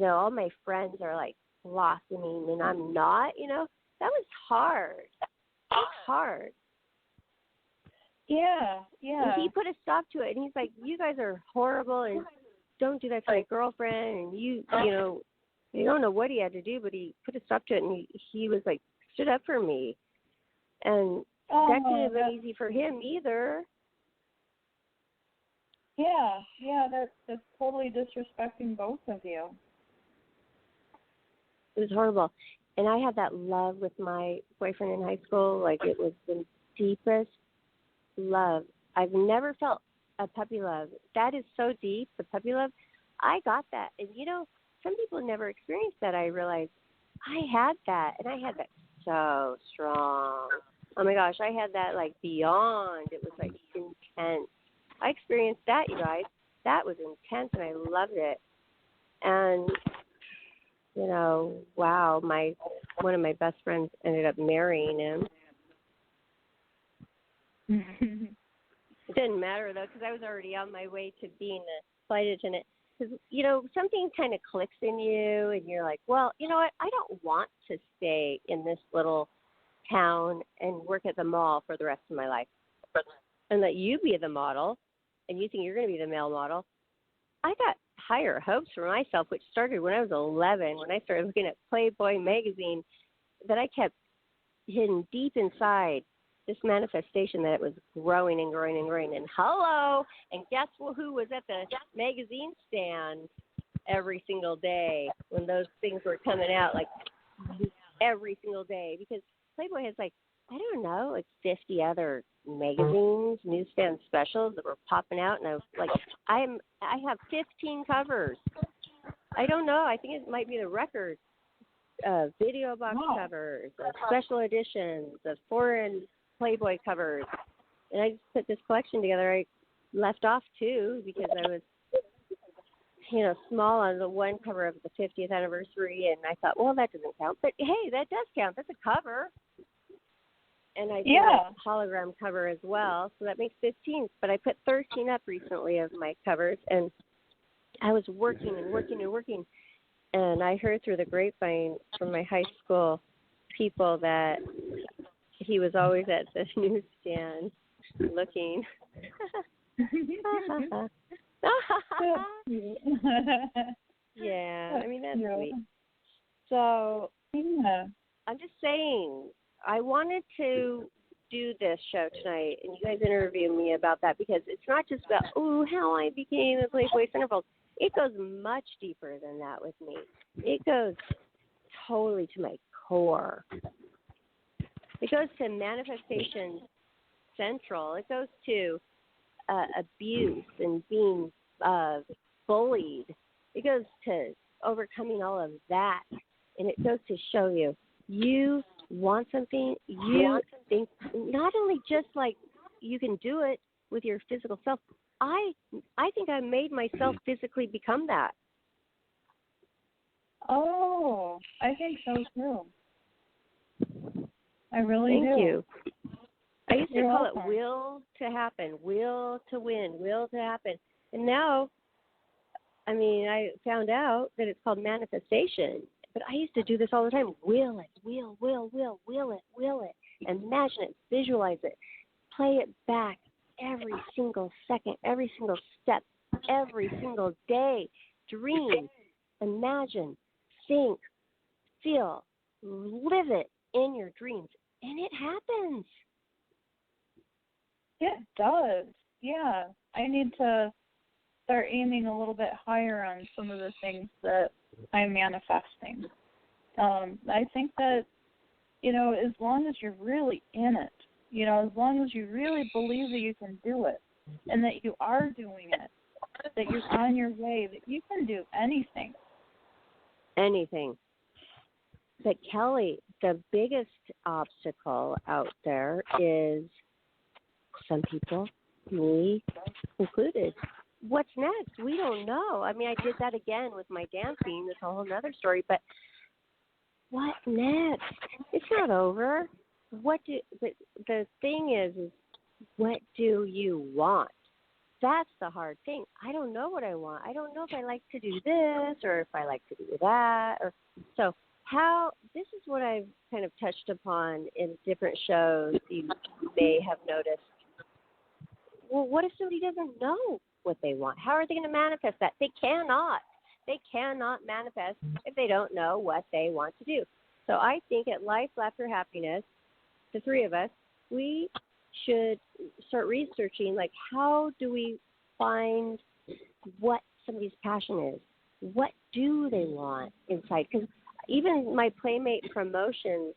all my friends are like blossoming and I'm not, that was hard. It was hard. Yeah. And he put a stop to it and he's like, you guys are horrible and don't do that to my girlfriend. And you don't know what he had to do, but he put a stop to it and he was like, stood up for me. And that couldn't have been easy for him either. Yeah, that's totally disrespecting both of you. It was horrible. And I had that love with my boyfriend in high school. Like, it was the deepest love. I've never felt a puppy love. That is so deep, the puppy love. I got that. And, some people never experienced that. I realized I had that, and I had that so strong. Oh my gosh, I had that like beyond. It was like intense. I experienced that, you guys. That was intense and I loved it. And wow, one of my best friends ended up marrying him. It didn't matter though, because I was already on my way to being a flight attendant. Because something kind of clicks in you, and you're like, well, you know what? I don't want to stay in this little town and work at the mall for the rest of my life and let you be the model and you think you're going to be the male model. I got higher hopes for myself, which started when I was 11, when I started looking at Playboy magazine, that I kept hidden deep inside this manifestation that it was growing and growing and growing. And hello, and guess who was at the magazine stand every single day when those things were coming out, like every single day, because Playboy has like 50 other magazines, newsstand specials that were popping out, and I was like, I have 15 covers. I don't know. I think it might be the record. Video box covers, special editions, foreign Playboy covers, and I just put this collection together. I left off two because I was, small on the one cover of the 50th anniversary, and I thought, well, that doesn't count. But hey, that does count. That's a cover. And I did a hologram cover as well, so that makes 15. But I put 13 up recently of my covers, and I was working and working and working. And I heard through the grapevine from my high school people that he was always at the newsstand looking. Yeah, I mean, that's sweet. So I'm just saying, I wanted to do this show tonight, and you guys interview me about that, because it's not just about, how I became a Playboy centerfold. It goes much deeper than that with me. It goes totally to my core. It goes to manifestation central. It goes to abuse and being bullied. It goes to overcoming all of that. And it goes to show you want something, think not only just like you can do it with your physical self. I think I made myself physically become that. Oh, I think so too. I really do. Thank you. I used to You're call welcome. it will to happen, will to win, will to happen. And now, I mean, I found out that it's called manifestation. But I used to do this all the time. Will it, will it. Imagine it, visualize it, play it back, every single second, every single step, every single day. Dream, imagine, think, feel, live it in your dreams, and it happens. It does. Yeah. I need to start aiming a little bit higher on some of the things that I'm manifesting. I think that, as long as you're really in it, as long as you really believe that you can do it and that you are doing it, that you're on your way, that you can do anything. Anything. But Kelly, the biggest obstacle out there is some people, me included. What's next? We don't know. I mean, I did that again with my dancing. That's a whole other story. But what next? It's not over. But the thing is what do you want? That's the hard thing. I don't know what I want. I don't know if I like to do this or if I like to do that. So this is what I've kind of touched upon in different shows you may have noticed. Well, what if somebody doesn't know what they want? How are they going to manifest that? They cannot. They cannot manifest if they don't know what they want to do. So I think at Life, Laughter, Happiness, the three of us, we should start researching, like, how do we find what somebody's passion is? What do they want inside? Because even my Playmate Promotions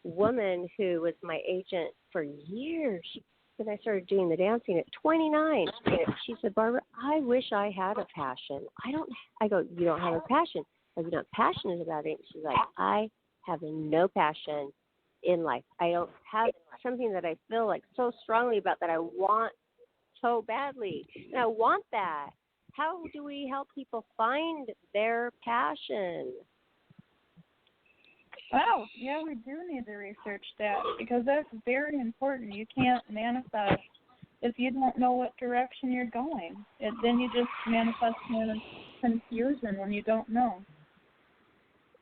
woman who was my agent for years, when I started doing the dancing at 29, she said, Barbara, I wish I had a passion. I go, you don't have a passion. Are you not passionate about it? She's like, I have no passion in life. I don't have something that I feel like so strongly about that I want so badly. And I want that. How do we help people find their passion? Wow, yeah, we do need to research that because that's very important. You can't manifest if you don't know what direction you're going. Then you just manifest confusion when you don't know.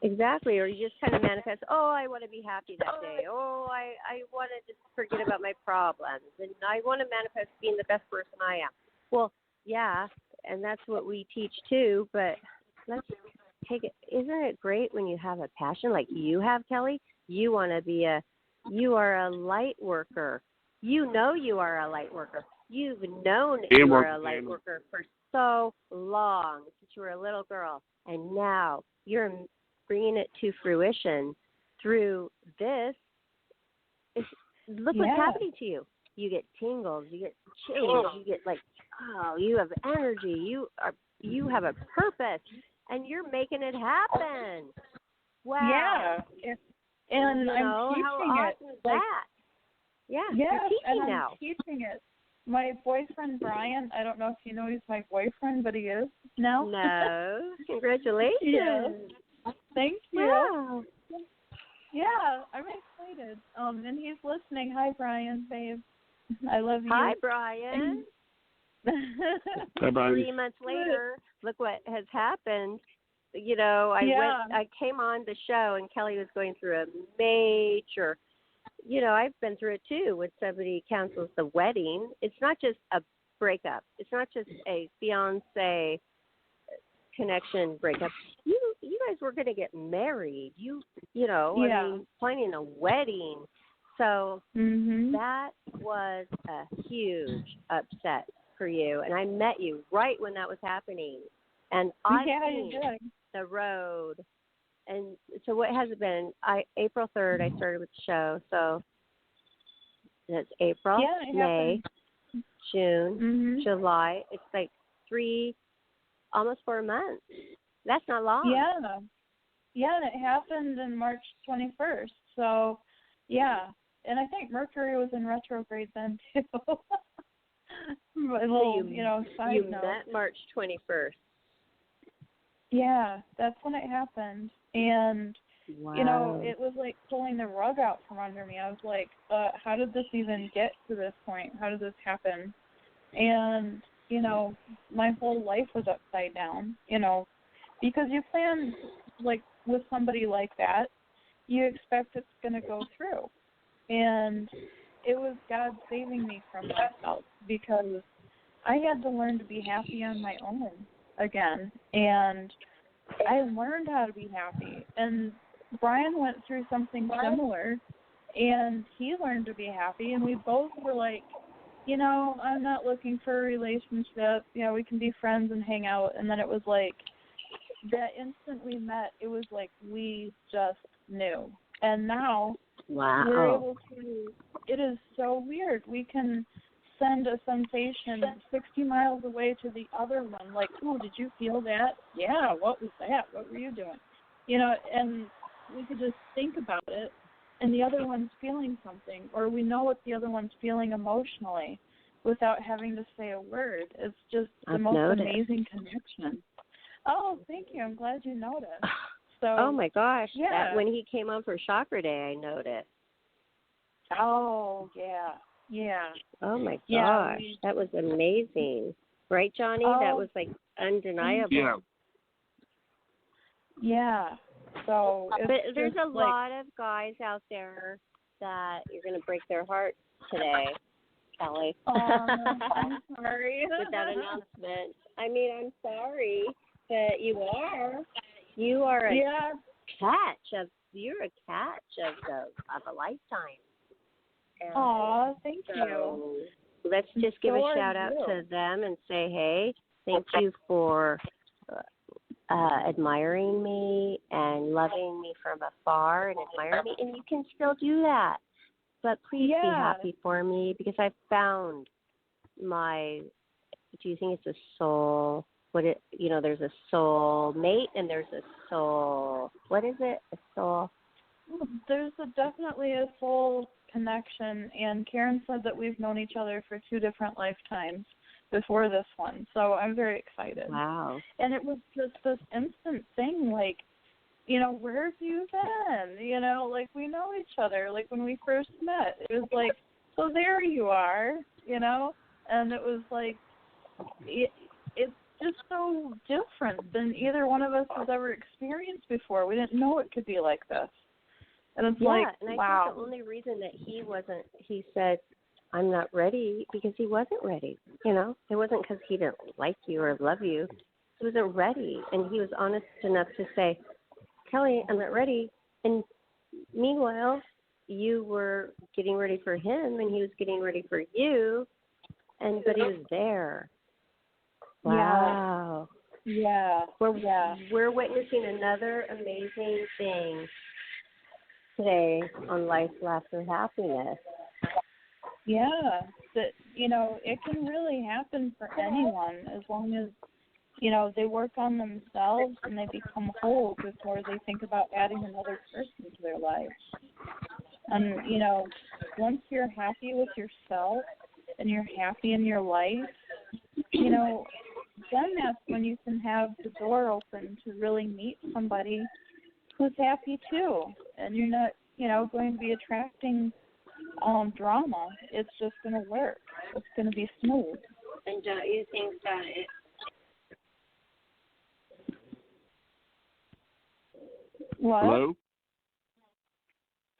Exactly, or you just kind of manifest, I want to be happy that day. I want to just forget about my problems. And I want to manifest being the best person I am. Well, yeah, and that's what we teach too, but let's take it. Isn't it great when you have a passion like you have, Kelly? You want to be you are a light worker. You know you are a light worker. You've known you are a light worker for so long, since you were a little girl. And now you're bringing it to fruition through this. Look what's happening to you. You get tingles, you get chills, you get like, you have energy, you have a purpose, and you're making it happen. Wow. Yeah. And I'm teaching how awesome it. Is that? Yeah, you're teaching now. I'm teaching it. My boyfriend, Brian, I don't know if you know he's my boyfriend, but he is now. No. Congratulations. Yes. Thank you. Wow. Yeah, I'm excited. And he's listening. Hi, Brian, babe. I love you. Hi, Brian. Hi, Brian. 3 months later, look what has happened. I came on the show and Kelly was going through a major, I've been through it too when somebody cancels the wedding. It's not just a breakup. It's not just a fiancé connection breakup. You guys were going to get married. I mean, planning a wedding. So that was a huge upset for you. And I met you right when that was happening. And I've seen the road. And so what has it been? April 3rd, I started with the show. So that's April, May, June, July. It's like almost 4 months. That's not long. Yeah, and it happened in March 21st. So, yeah. And I think Mercury was in retrograde then, too. You met March 21st. Yeah, that's when it happened. And, wow. It was like pulling the rug out from under me. I was like, how did this even get to this point? How did this happen? And, my whole life was upside down, because you plan, like, with somebody like that, you expect it's going to go through. And, it was God saving me from myself, because I had to learn to be happy on my own again, and I learned how to be happy. And Brian went through something similar, and he learned to be happy, and we both were like, you know, I'm not looking for a relationship. You know, we can be friends and hang out. And then it was like, that instant we met, it was like we just knew. And now we're able to, it is so weird. We can send a sensation 60 miles away to the other one. Like, oh, did you feel that? Yeah, what was that? What were you doing? You know, and we could just think about it, and the other one's feeling something, or we know what the other one's feeling emotionally without having to say a word. It's just the most amazing connection. Oh, thank you. I'm glad you noticed. So, oh my gosh! Yeah. That, when he came on for Chakra Day, I noticed. Oh yeah. Oh my gosh, yeah, that was amazing, right, Johnny? That was like undeniable. Yeah. Yeah. So, but there's a lot of guys out there that you're going to break their heart today, Kelly. I'm sorry. With that announcement. I mean, I'm sorry, but you are a catch of a lifetime. Aw, thank you. Let's just give a shout out to them and say, hey, thank you for admiring me and loving me from afar and admiring me, and you can still do that. But please be happy for me, because I found my. Do you think it's a soul? There's a soul mate and there's a soul. What is it? A soul. There's definitely a soul connection, and Karen said that we've known each other for 2 different lifetimes before this one, so I'm very excited. Wow. And it was just this instant thing, like, you know, where have you been? You know, like, we know each other. Like, when we first met, it was like, so there you are, you know? And it was like, it's just so different than either one of us has ever experienced before. We didn't know it could be like this. And it's like, and wow. I think the only reason that he said, I'm not ready, because he wasn't ready, you know? It wasn't because he didn't like you or love you. He wasn't ready, and he was honest enough to say, Kelly, I'm not ready. And meanwhile, you were getting ready for him, and he was getting ready for you, but he was there. Wow. Yeah. We're witnessing another amazing thing today on Life, Laughter, Happiness. Yeah. That, you know, it can really happen for anyone as long as, you know, they work on themselves and they become whole before they think about adding another person to their life. And, you know, once you're happy with yourself and you're happy in your life, you know, then that's when you can have the door open to really meet somebody who's happy too. And you're not, you know, going to be attracting drama. It's just going to work. It's going to be smooth. And don't you think that What? Hello?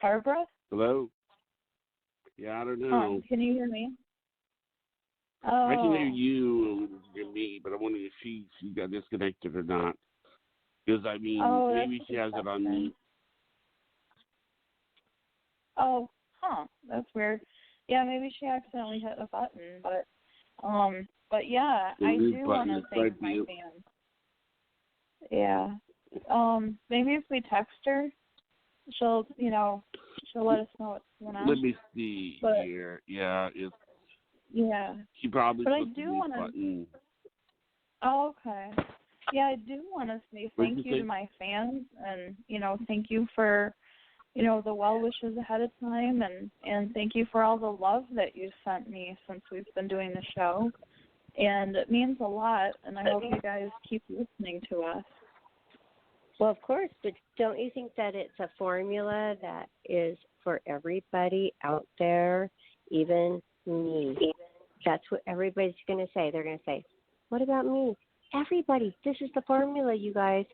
Barbara? Hello? Yeah, I don't know. Can you hear me? I can hear you and hear me, but I wonder if she got disconnected or not. Because, I mean, maybe she has it on me. Oh, that's weird. Yeah, maybe she accidentally hit a button, but yeah, I do want to thank my fans. Yeah. Maybe if we text her, she'll let us know what's going on. Let me see here. Yeah, she probably but put I do want to. Oh, okay. Yeah, I do want to say thank you to my fans, and, you know, thank you for, you know, the well wishes ahead of time, and thank you for all the love that you sent me since we've been doing the show. And it means a lot, and I hope you guys keep listening to us. Well, of course, but don't you think that it's a formula that is for everybody out there, even me? That's what everybody's going to say. They're going to say, what about me? Everybody, this is the formula, you guys.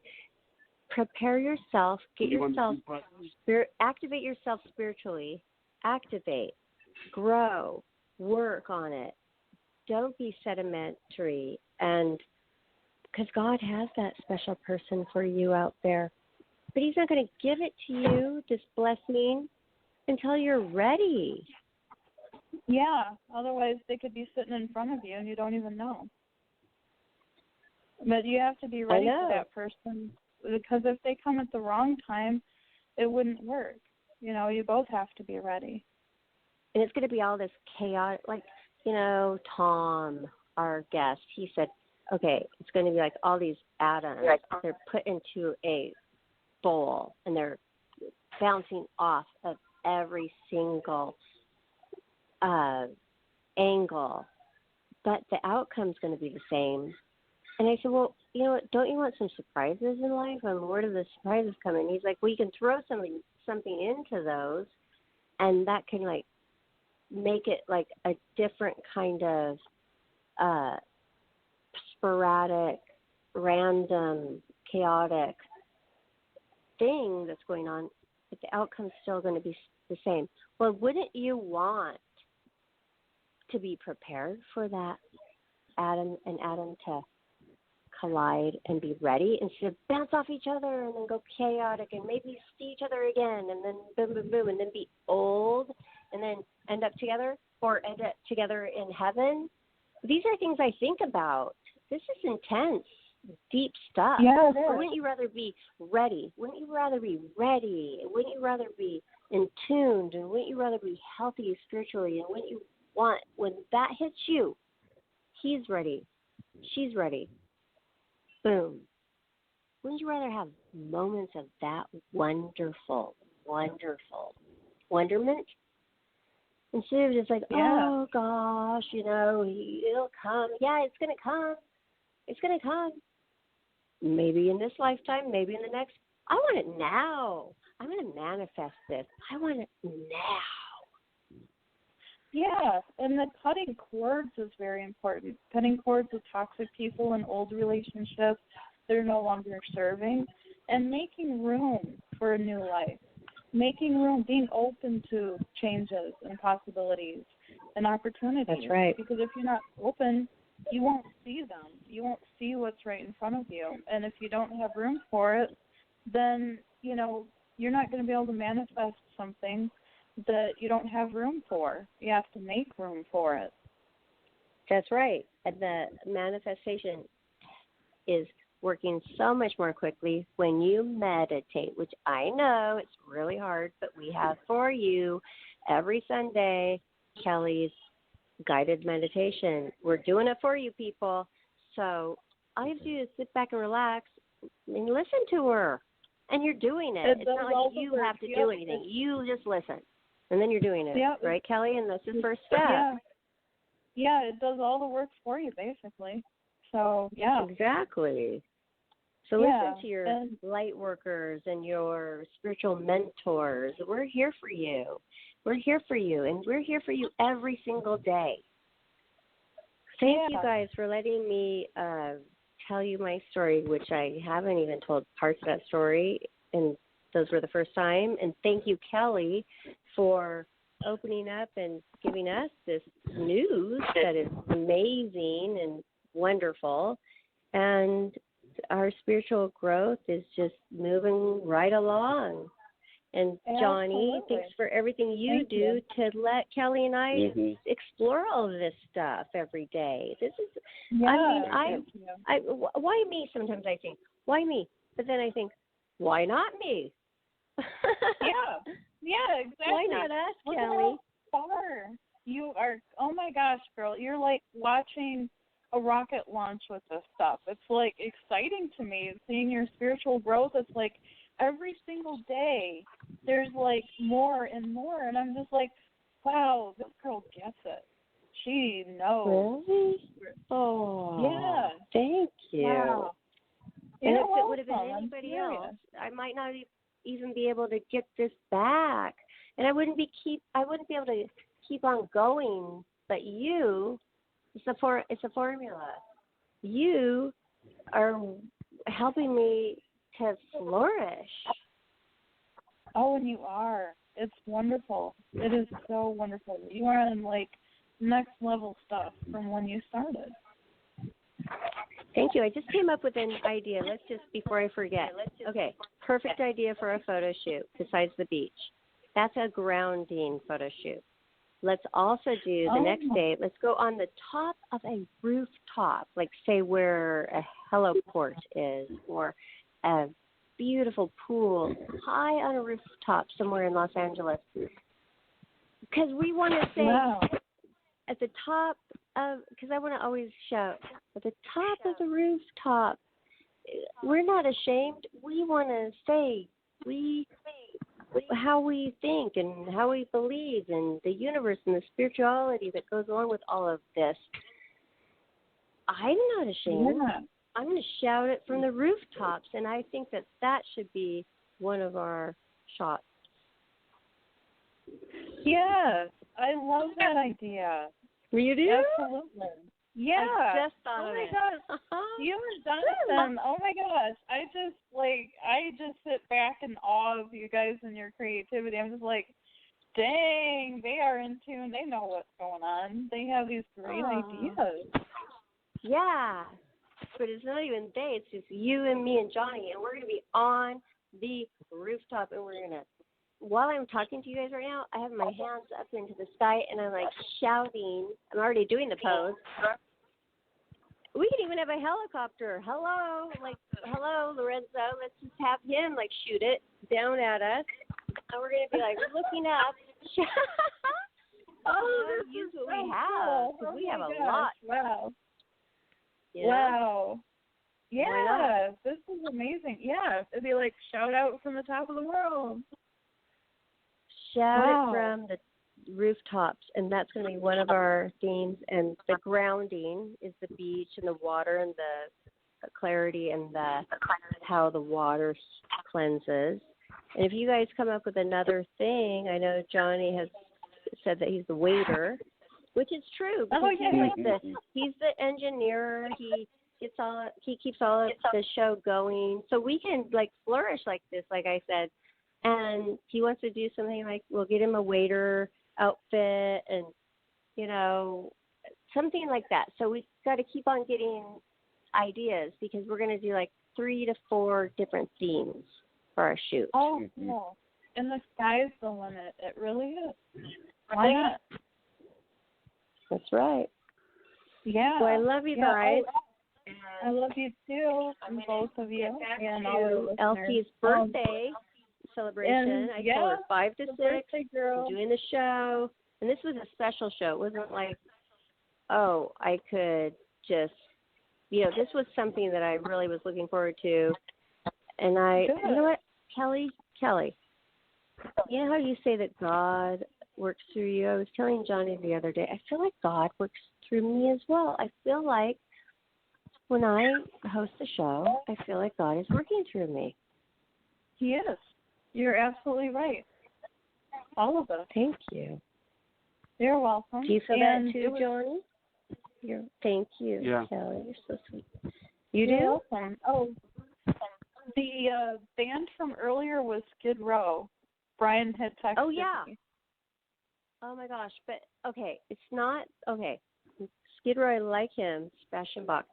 Prepare yourself, get yourself, activate yourself spiritually, activate, grow, work on it. Don't be sedimentary, and because God has that special person for you out there, but He's not going to give it to you, this blessing, until you're ready. Yeah, otherwise they could be sitting in front of you and you don't even know. But you have to be ready for that person, because if they come at the wrong time, it wouldn't work. You know, you both have to be ready. And it's going to be all this chaotic, like, you know, Tom, our guest, he said, okay, it's going to be like all these atoms. They're put into a bowl, and they're bouncing off of every single angle. But the outcome's going to be the same. And I said, well, you know what, don't you want some surprises in life? And where do the surprises come in? He's like, well, you can throw something into those, and that can, like, make it like a different kind of sporadic, random, chaotic thing that's going on, but the outcome's still going to be the same. Well, wouldn't you want to be prepared for that atom to collide and be ready, instead of bounce off each other and then go chaotic and maybe see each other again and then boom, boom, boom, and then be old and then end up together or end up together in heaven? These are things I think about. This is intense, deep stuff. Yeah, it is. Or wouldn't you rather be ready? Wouldn't you rather be ready? Wouldn't you rather be in tuned? And wouldn't you rather be healthy spiritually? And wouldn't you want, when that hits you, he's ready, she's ready, boom. Wouldn't you rather have moments of that wonderful wonderment, instead of just like, oh gosh, you know, it'll come. Yeah, it's going to come. It's going to come. Maybe in this lifetime, maybe in the next. I want it now. I'm going to manifest this. I want it now. Yeah, and the cutting cords is very important. Cutting cords with toxic people in old relationships that are no longer serving, and making room for a new life. Making room, being open to changes and possibilities and opportunities. That's right. Because if you're not open, you won't see them. You won't see what's right in front of you. And if you don't have room for it, then, you know, you're not going to be able to manifest something that you don't have room for. You have to make room for it. That's right. And the manifestation is working so much more quickly when you meditate, which I know it's really hard, but we have for you every Sunday, Kelly's guided meditation. We're doing it for you, people. So all you have to do is sit back and relax and listen to her. And you're doing it. It's not like you have to do anything. You just listen. And then you're doing it. Yep. Right, Kelly? And that's the first step. Yeah, it does all the work for you, basically. So, yeah. Exactly. So listen to your light workers and your spiritual mentors. We're here for you. We're here for you, and we're here for you every single day. Thank you guys for letting me tell you my story, which I haven't even told parts of that story, and those were the first time. And thank you, Kelly, for opening up and giving us this news that is amazing and wonderful. And our spiritual growth is just moving right along. And Johnny, thanks for everything you do to let Kelly and I explore all of this stuff every day. This is, why me? Sometimes I think, why me? But then I think, why not me? Yeah, exactly. Why not us, Kelly? You are, oh my gosh, girl, you're like watching a rocket launch with this stuff. It's like exciting to me, seeing your spiritual growth. It's like every single day there's like more and more, and I'm just like, wow, this girl gets it. She knows. Really? Oh, yeah. Thank you. Wow. And if it would have been anybody else, I might not even be able to get this back, and I wouldn't be able to keep on going. But you, it's a formula. You are helping me to flourish. Oh, and you are. It's wonderful. It is so wonderful. You are on, like, next level stuff from when you started. Thank you. I just came up with an idea. Let's just, before I forget. Okay, perfect idea for a photo shoot besides the beach. That's a grounding photo shoot. Let's also do the next day, let's go on the top of a rooftop, like say where a heliport is, or a beautiful pool high on a rooftop somewhere in Los Angeles. Because we want to say at the top of, because I want to always shout, at the top of the rooftop, we're not ashamed. We want to say how we think and how we believe and the universe and the spirituality that goes along with all of this. I'm not ashamed. Yeah. I'm going to shout it from the rooftops, and I think that should be one of our shots. Yes, I love that idea. You do? Absolutely. Yeah. I just thought of it. Oh my gosh. You are Jonathan. Oh my gosh. I just sit back in awe of you guys and your creativity. I'm just like, dang, they are in tune. They know what's going on. They have these great ideas. Yeah. But it's not even they. It's just you and me and Johnny. And we're going to be on the rooftop. And we're going to, while I'm talking to you guys right now, I have my hands up into the sky. And I'm like shouting. I'm already doing the pose. We could even have a helicopter. Hello, Lorenzo. Let's just have him like shoot it down at us, and we're gonna be like looking up. This is what we have, because we have a lot. Wow. You know? Wow. Yeah, this is amazing. Yeah, it'd be like shout out from the top of the world. Shout it from the rooftops, and that's going to be one of our themes. And the grounding is the beach and the water and the clarity and how the water cleanses. And if you guys come up with another thing, I know Johnny has said that he's the waiter, which is true. Because he's the engineer. He keeps all of the show going, so we can like flourish like this, like I said. And he wants to do something like we'll get him a waiter outfit and, you know, something like that. So we've got to keep on getting ideas, because we're going to do like 3 to 4 different themes for our shoot. Oh, cool. And the sky's the limit. It really is. Why not? That's right. Yeah. Well, I love you guys. I love you too, both of you. And all Elsie's birthday celebration. I told her 5 to 6. Girl. Doing the show, and this was a special show. It wasn't like, oh, I could just, you know, this was something that I really was looking forward to. And you know what, Kelly, you know how you say that God works through you? I was telling Johnny the other day, I feel like God works through me as well. I feel like when I host the show, I feel like God is working through me. He is. You're absolutely right. All of us. Thank you. You're welcome. Do you feel that too, Johnny? Thank you, yeah. Kelly. You're so sweet. You You're do? Welcome. Oh, the band from earlier was Skid Row. Brian had texted Oh, yeah. me. Oh, my gosh. But, okay, it's not, okay. Skid Row, I like him, Sebastian Bach.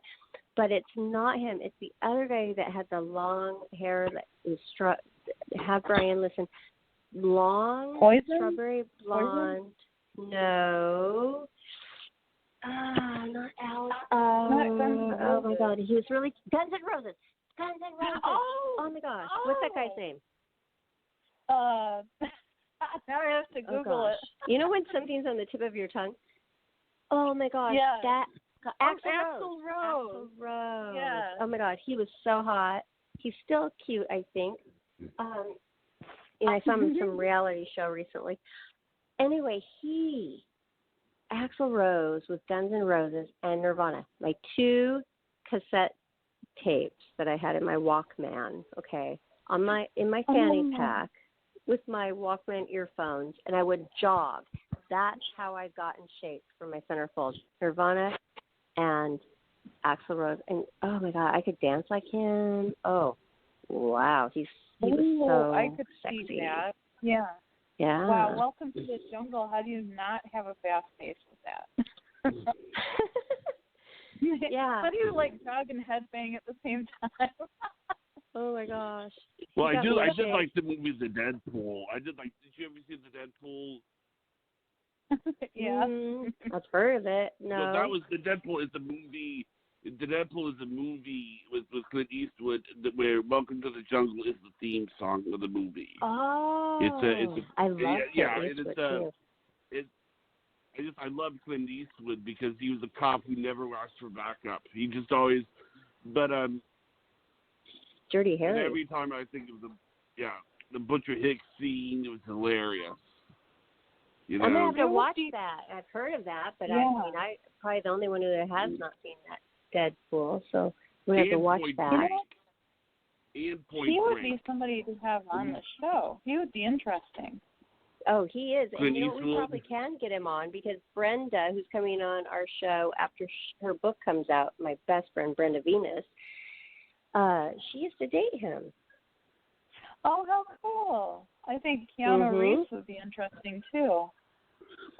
But it's not him. It's the other guy that had the long hair that was have Brian listen. Long strawberry blonde. Poison? No. Not Alice. Oh my God. He was really Guns N' Roses. Oh my gosh. What's that guy's name? Now I have to Google it. You know when something's on the tip of your tongue? Oh my gosh. Yeah. That Axl Rose. Yeah. Oh my God. He was so hot. He's still cute, I think. I saw him in some reality show recently. Anyway, Axl Rose with Guns N' Roses and Nirvana, my 2 cassette tapes that I had in my Walkman, okay, in my fanny pack with my Walkman earphones, and I would jog. That's how I got in shape for my centerfold. Nirvana and Axl Rose, and oh my God, I could dance like him. Oh, wow, he was so I could sexy. see that. Yeah. Yeah. Wow, welcome to the jungle. How do you not have a fast pace with that? Yeah. How do you jog and headbang at the same time? Oh my gosh. Well, I did like the movie The Deadpool. Did you ever see The Deadpool? Yeah. I've heard of it. No. That was The Deadpool is the movie. The Deadpool is a movie with Clint Eastwood where "Welcome to the Jungle" is the theme song of the movie. Oh. I love Clint Eastwood too. I love Clint Eastwood because he was a cop who never asked for backup. He just always, Dirty Harry. And every time I think of the Butcher Hicks scene, it was hilarious. You know? I'm gonna have to watch that. I've heard of that, but yeah. I probably the only one who has not seen that Deadpool, so we have to watch that. He would be somebody to have on the show. He would be interesting. Oh, he is. Clint And we probably can get him on because Brenda, who's coming on our show after her book comes out, my best friend Brenda Venus, she used to date him. Oh, how cool. I think Keanu Reeves would be interesting, too.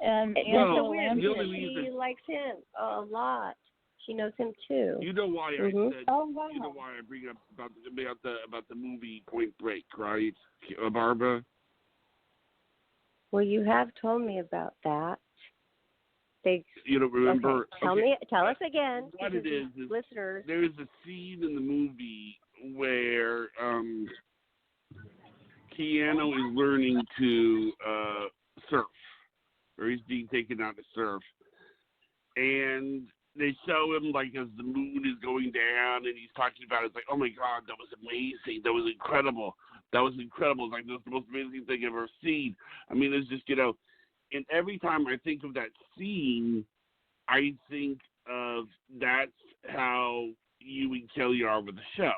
And Angela Lansbury. She likes him a lot. She knows him, too. You know why I said, oh, wow. You know why I bring up about the movie Point Break, right, Barbara? Well, you have told me about that. You don't remember? Okay. Tell us again. What it is listeners. There's a scene in the movie where Keanu is learning to surf, or he's being taken out to surf, and they show him as the moon is going down, and he's talking about it's like, oh my God, that was amazing, that was incredible. It's like that's the most amazing thing I've ever seen. I mean, it's just and every time I think of that scene, I think of that's how you and Kelly are with the show.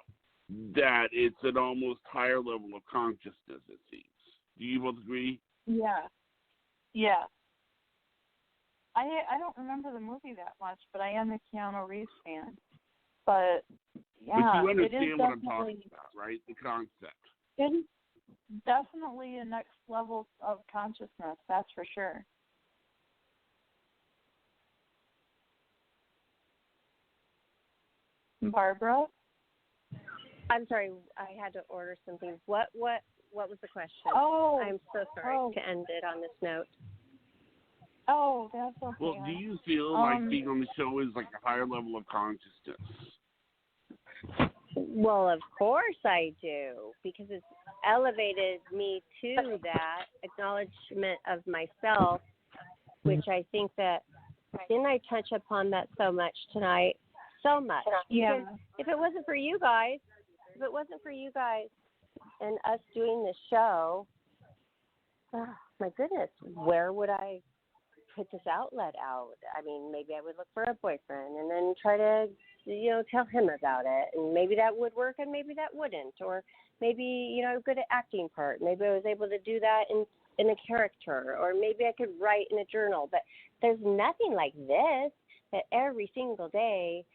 That it's an almost higher level of consciousness, it seems. Do you both agree? Yeah. Yeah. I don't remember the movie that much, but I am a Keanu Reeves fan. But, yeah. But you understand what I'm talking about, right? The concept. It's definitely a next level of consciousness, that's for sure. Barbara? I'm sorry, I had to order something. What was the question? Oh, I'm so sorry to end it on this note. Oh, that's okay. Well, do you feel like being on the show is like a higher level of consciousness? Well, of course I do, because it's elevated me to that acknowledgement of myself, which I think that, didn't I touch upon that so much tonight? So much. Yeah. Because if it wasn't for you guys and us doing this show, oh, my goodness, where would I put this outlet out? I mean, maybe I would look for a boyfriend and then try to, tell him about it. And maybe that would work and maybe that wouldn't. Or maybe, a good acting part. Maybe I was able to do that in a character. Or maybe I could write in a journal. But there's nothing like this that every single day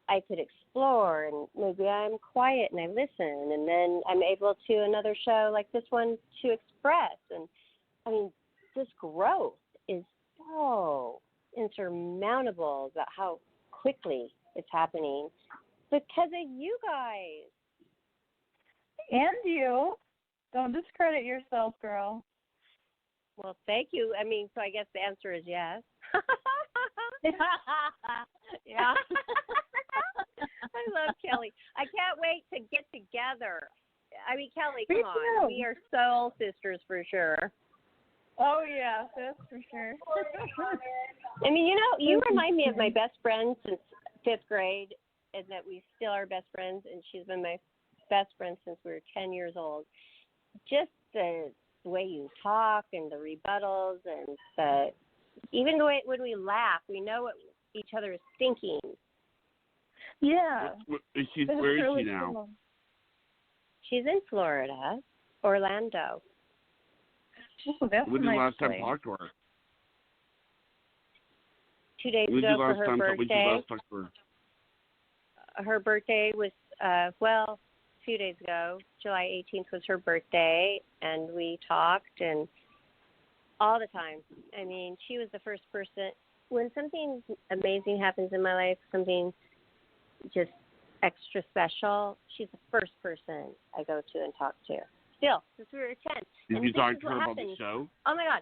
I could explore, and maybe I'm quiet and I listen, and then I'm able to another show like this one to express. And I mean, this growth is so insurmountable about how quickly it's happening because of you guys. And you. Don't discredit yourself, girl. Well, thank you. I mean, so I guess the answer is yes. Yeah. I love Kelly. I can't wait to get together. I mean, Kelly, Me come too. on. We are soul sisters for sure. Oh, yeah, that's for sure. I mean, you remind me of my best friend since 5th grade, and that we still are best friends, and she's been my best friend since we were 10 years old. Just the way you talk and the rebuttals and even the way when we laugh, we know what each other is thinking. Yeah. Where is she now? Cool. She's in Florida, Orlando. Ooh, that's when did nice the last time place. talk to her? 2 days ago for her birthday. Her? Her birthday was, a few days ago. July 18th was her birthday, and we talked, and all the time. I mean, she was the first person. When something amazing happens in my life, something just extra special, she's the first person I go to and talk to. Still, since we were 10. Did you talk to her about the show? Oh, my God.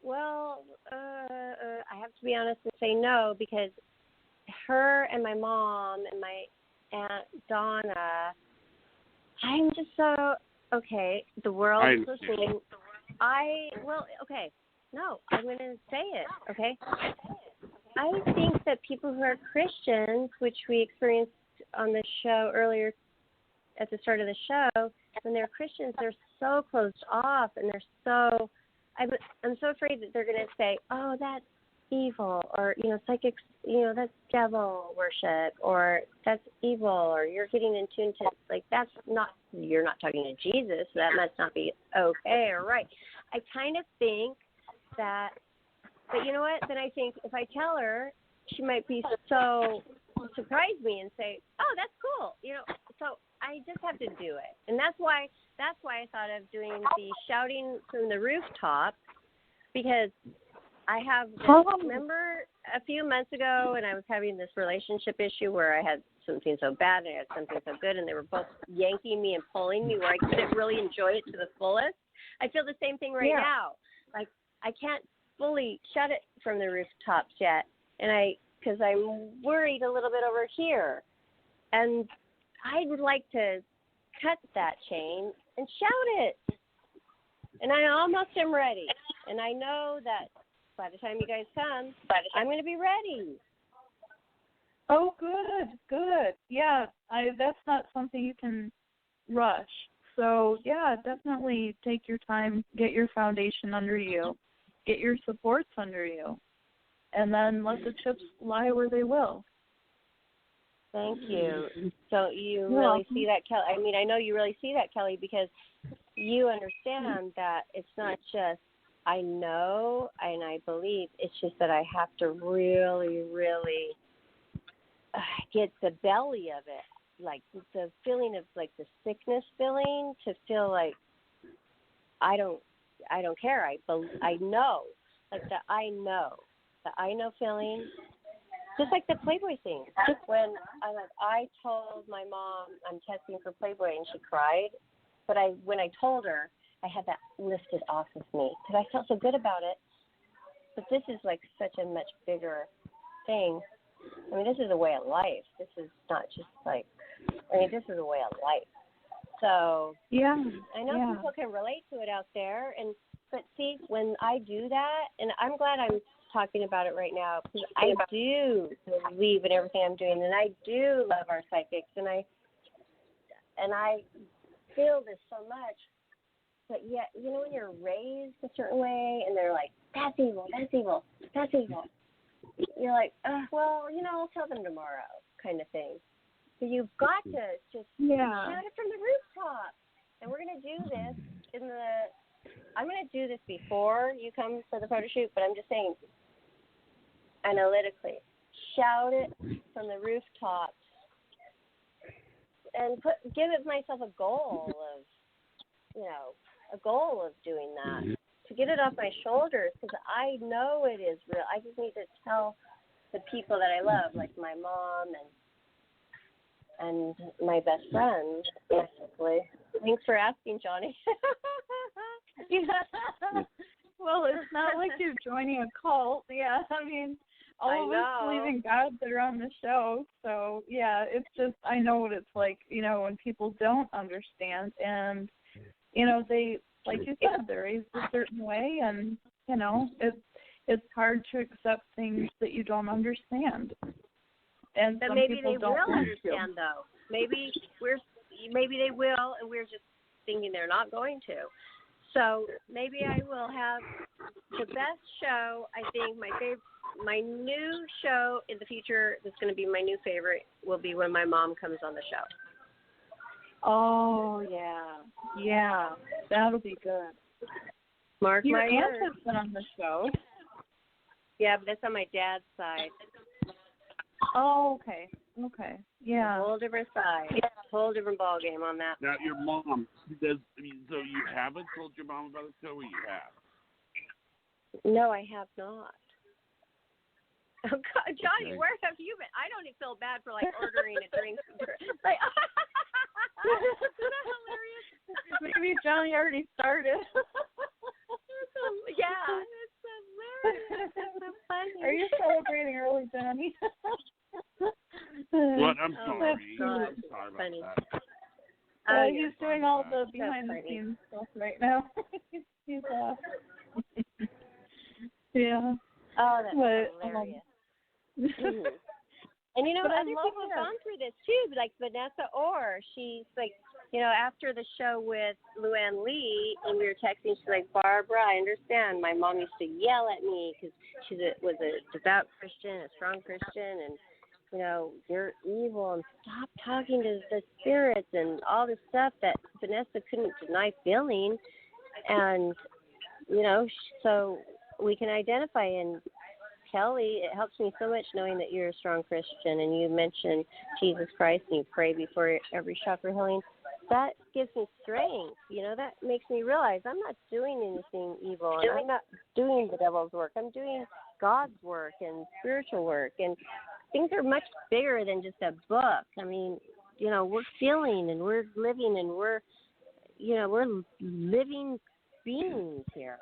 Well, I have to be honest and say no, because her and my mom and my Aunt Donna, I'm just so, okay, the world is listening. Okay, no, I'm going to say it, okay? I think that people who are Christians, which we experienced on the show earlier at the start of the show, when they're Christians, they're so closed off, and they're so, I'm so afraid that they're going to say, oh, that's evil, or, psychics, that's devil worship, or that's evil, or you're getting in tune to, that's not, you're not talking to Jesus, so that must not be okay or right. I kind of think that, but you know what, then I think if I tell her, she might be so surprise me and say, oh, that's cool, so I just have to do it. And that's why I thought of doing the shouting from the rooftop, because I have remember a few months ago, and I was having this relationship issue where I had something so bad and I had something so good, and they were both yanking me and pulling me where I couldn't really enjoy it to the fullest. I feel the same thing now. Like, I can't fully shout it from the rooftops yet, and because I'm worried a little bit over here, and I would like to cut that chain and shout it. And I almost am ready. And I know that by the time you guys come, I'm going to be ready. Oh, good. Yeah, that's not something you can rush. So, yeah, definitely take your time, get your foundation under you, get your supports under you, and then let the chips lie where they will. Thank you. So you really see that, Kelly. I mean, I know you really see that, Kelly, because you understand that it's not just I know and I believe. It's just that I have to really, really get the belly of it, like the feeling of like the sickness feeling, to feel like I don't care. I know, like the I know feeling. Just like the Playboy thing. When I told my mom I'm testing for Playboy and she cried, but when I told her, I had that lifted off of me because I felt so good about it. But this is like such a much bigger thing. I mean, this is a way of life. This is not just this is a way of life. So yeah, I know people can relate to it out there, but see, when I do that, and I'm glad I'm talking about it right now, because I do believe in everything I'm doing, and I do love our psychics, and I feel this so much. But yet, when you're raised a certain way, and they're like, that's evil, that's evil, that's evil, you're like, well, I'll tell them tomorrow, kind of thing. So you've got to just shout it from the rooftop. And we're going to do this I'm going to do this before you come for the photo shoot, but I'm just saying, analytically, shout it from the rooftops and give it myself a goal of doing that, to get it off my shoulders, because I know it is real. I just need to tell the people that I love, like my mom and my best friend, basically. Thanks for asking, Johnny. Well, it's not like you're joining a cult. Yeah, I mean, all of us believe in God that are on the show. So, yeah, it's just, I know what it's like, when people don't understand. And, they, like you said, they're raised a certain way. And, it's hard to accept things that you don't understand. And but some maybe people they don't will understand, though. Maybe they will, and we're just thinking they're not going to. So maybe I will have the best show. I think my new show in the future that's going to be my new favorite will be when my mom comes on the show. Oh, yeah, that'll be good. Mark your my aunt words. has been on the show. Yeah, but that's on my dad's side. Oh, okay, yeah. A whole different side. Yeah. Whole different ball game on that. Now, your mom, so you haven't told your mom about the show, or you have? No, I have not. Oh God, Johnny, Okay. where have you been? I don't even feel bad for like ordering a drink. Like, isn't that hilarious? Maybe Johnny already started. Yeah, it's hilarious. It's so funny. Are you celebrating early, Johnny? What? I'm Oh, sorry. God. I'm sorry about Funny. that. Oh, He's doing all the behind the funny. scenes stuff right now. He's yeah. Oh, that's But, hilarious. Mhm. And you know, But I other love people have it. gone through this too, like Vanessa Orr. She's like, you know, after the show with Luann Lee, and we were texting, she's like, Barbara, I understand. My mom used to yell at me because she was a devout Christian, a strong Christian, and, you know, you're evil and stop talking to the spirits and all this stuff that Vanessa couldn't deny feeling. And, you know, so we can identify. And Kelly, it helps me so much knowing that you're a strong Christian and you mention Jesus Christ and you pray before every chakra healing. That gives me strength. You know, that makes me realize I'm not doing anything evil and I'm not doing the devil's work. I'm doing God's work and spiritual work. And things are much bigger than just a book. I mean, you know, we're feeling and we're living and we're living beings here.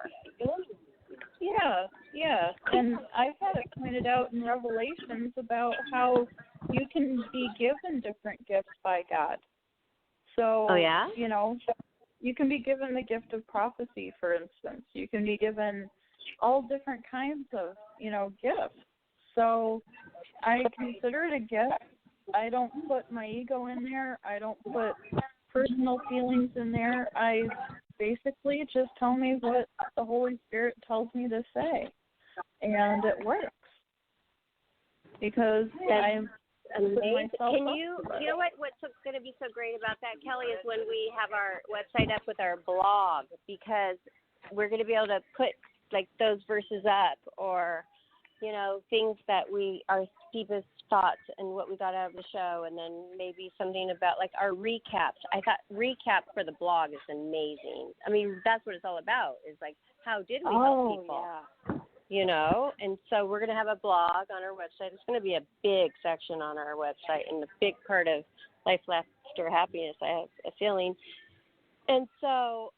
Yeah. And I've had it pointed out in Revelations about how you can be given different gifts by God. So, Oh, yeah? you know, you can be given the gift of prophecy, for instance. You can be given all different kinds of, you know, gifts. So I consider it a gift. I don't put my ego in there. I don't put personal feelings in there. I basically just tell me what the Holy Spirit tells me to say, and it works because I'm amazing. myself. Can you know what's going to be so great about that, Kelly, is when we have our website up with our blog, because we're going to be able to put like those verses up, or you know, things that our deepest thoughts and what we got out of the show, and then maybe something about like our recaps. I thought recap for the blog is amazing. I mean, that's what it's all about, is like, how did we help people? Yeah. You know, and so we're going to have a blog on our website. It's going to be a big section on our website and a big part of Life After Happiness, I have a feeling. And so,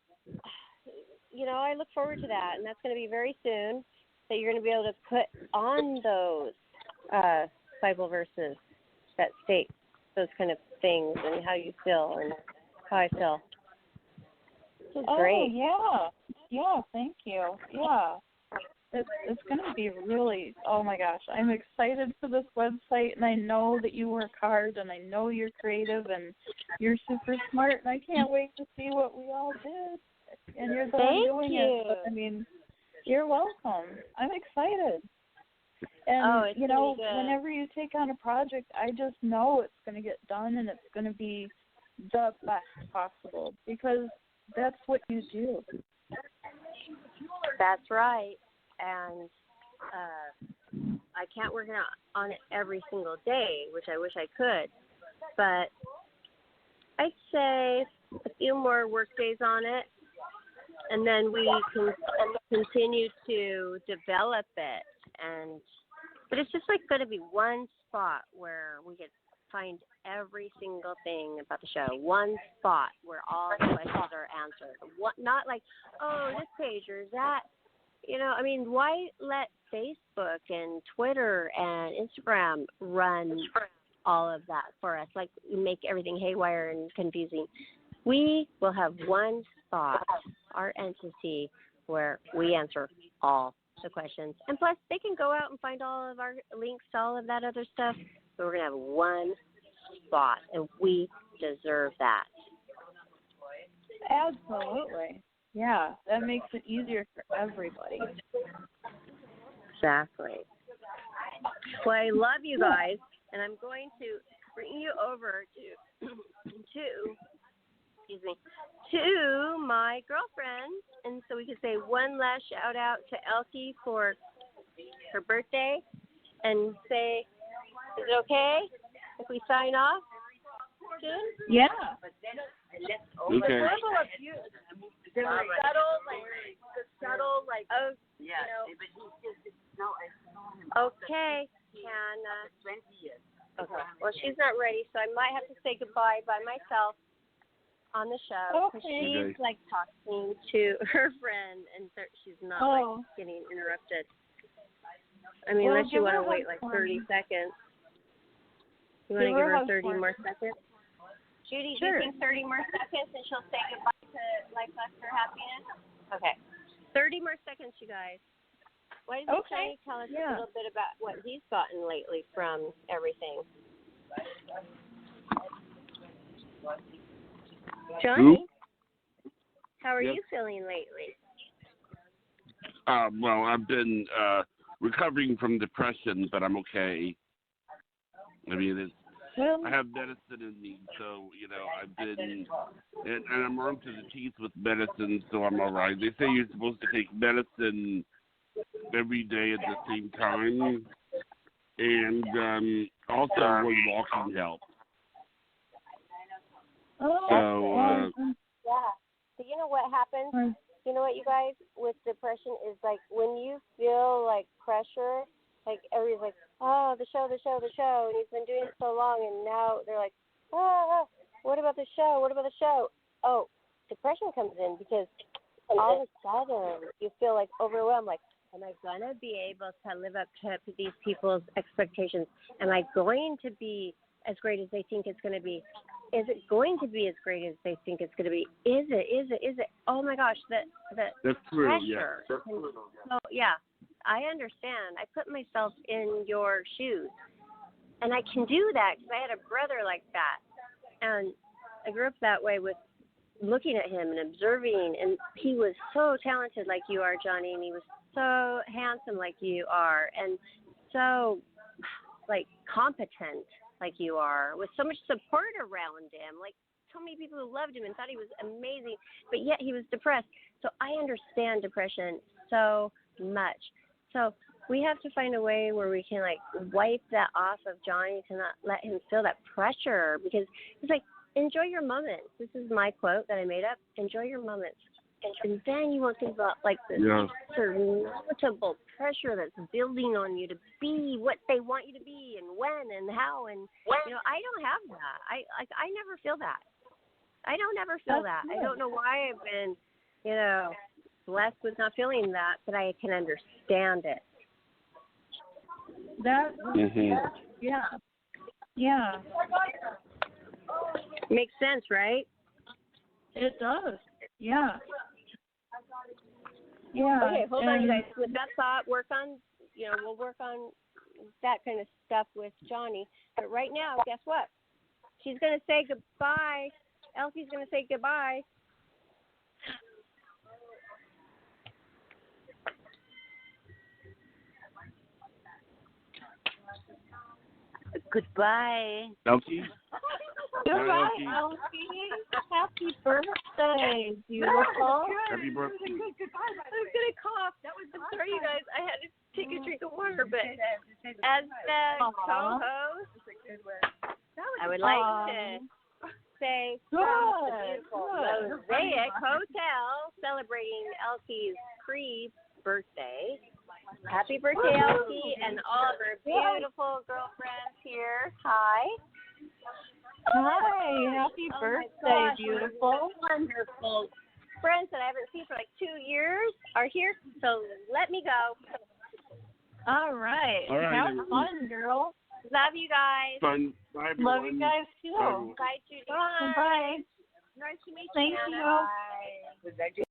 you know, I look forward to that, and that's going to be very soon, that you're going to be able to put on those Bible verses that state those kind of things and how you feel and how I feel. This is great. Yeah, thank you. Yeah. It's going to be really, oh my gosh, I'm excited for this website, and I know that you work hard, and I know you're creative, and you're super smart, and I can't wait to see what we all did. And you're the one doing it. But, I mean, you're welcome. I'm excited. And, you know, whenever you take on a project, I just know it's going to get done, and it's going to be the best possible, because that's what you do. That's right. And I can't work on it every single day, which I wish I could. But I'd say a few more work days on it, and then we can continue to develop it. But it's just like going to be one spot where we could find every single thing about the show. One spot where all the questions are answered. Not like, oh, this page or that. You know, I mean, why let Facebook and Twitter and Instagram run all of that for us, like make everything haywire and confusing? We will have one spot, our entity, where we answer all the questions. And plus, they can go out and find all of our links to all of that other stuff. So we're going to have one spot, and we deserve that. Absolutely. Yeah, that makes it easier for everybody. Exactly. Well, I love you guys, and I'm going to bring you over to my girlfriend, and so we can say one last shout out to Elkie for her birthday, and say, is it okay if we sign off soon? Yeah. Okay. The subtle, Yeah, You know? but he still no, I saw him. Okay, Hannah. 20 years. Okay. Well, she's not ready, so I might have to say goodbye by myself on the show because she's like talking to her friend, and she's not like getting interrupted. I mean, unless you want to wait like 30 seconds. You want to give her 30 more seconds? Judy, do you think 30 more seconds and she'll say goodbye to Life After Happiness? Okay. 30 more seconds, you guys. Why doesn't Johnny tell us a little bit about what he's gotten lately from everything? Johnny, how are you feeling lately? Well, I've been recovering from depression, but I'm okay. I mean, I have medicine in me, so, you know, I've been, and I'm armed to the teeth with medicine, so I'm all right. They say you're supposed to take medicine every day at the same time, and also when walking helps. So, yeah. So you know what happens? You know what, you guys, with depression is like when you feel like pressure, like everybody's like, oh, the show, and he's been doing it so long, and now they're like, what about the show? What about the show? Oh, depression comes in because all of a sudden you feel like overwhelmed, like, am I going to be able to live up to these people's expectations? Am I going to be as great as they think it's going to be? Is it going to be as great as they think it's going to be? Is it? Oh, my gosh, that's true, pressure. yeah. So, yeah, I understand. I put myself in your shoes. And I can do that because I had a brother like that. And I grew up that way with looking at him and observing. And he was so talented like you are, Johnny, and he was so handsome like you are, and so, like, competent like you are, with so much support around him, like so many people who loved him and thought he was amazing, but yet he was depressed. So I understand depression so much. So we have to find a way where we can, like, wipe that off of Johnny to not let him feel that pressure, because it's like, enjoy your moments. This is my quote that I made up. Enjoy your moments. And then you won't think about, like, this sort of notable pressure that's building on you to be what they want you to be, and when and how. And, you know, I don't have that. I never feel that. I don't ever feel that. I don't know why I've been, you know, blessed with not feeling that, but I can understand it. Yeah. Makes sense, right? It does. Yeah. Yeah. Okay, hold on, you guys. With that thought, we'll work on that kind of stuff with Johnny. But right now, guess what? She's going to say goodbye. Elsie's going to say goodbye. Goodbye. Elsie? Goodbye, Elsie. Happy birthday, beautiful. Happy birthday. I was going to cough. I'm sorry, you guys. I had to take a drink of water, but as the co-host, I would like to say from the beautiful Mosaic Hotel, celebrating Elsie's pre-birthday. Happy birthday, Elsie, and all of her beautiful girlfriends here. Hi. Hi, happy birthday, beautiful. Wonderful friends that I haven't seen for like 2 years are here, so let me go. All right. Have fun, girl. Love you guys. Fun. Bye, everyone. Love you guys, too. Bye, Judy. Bye. Nice to meet Thank you. you. Bye.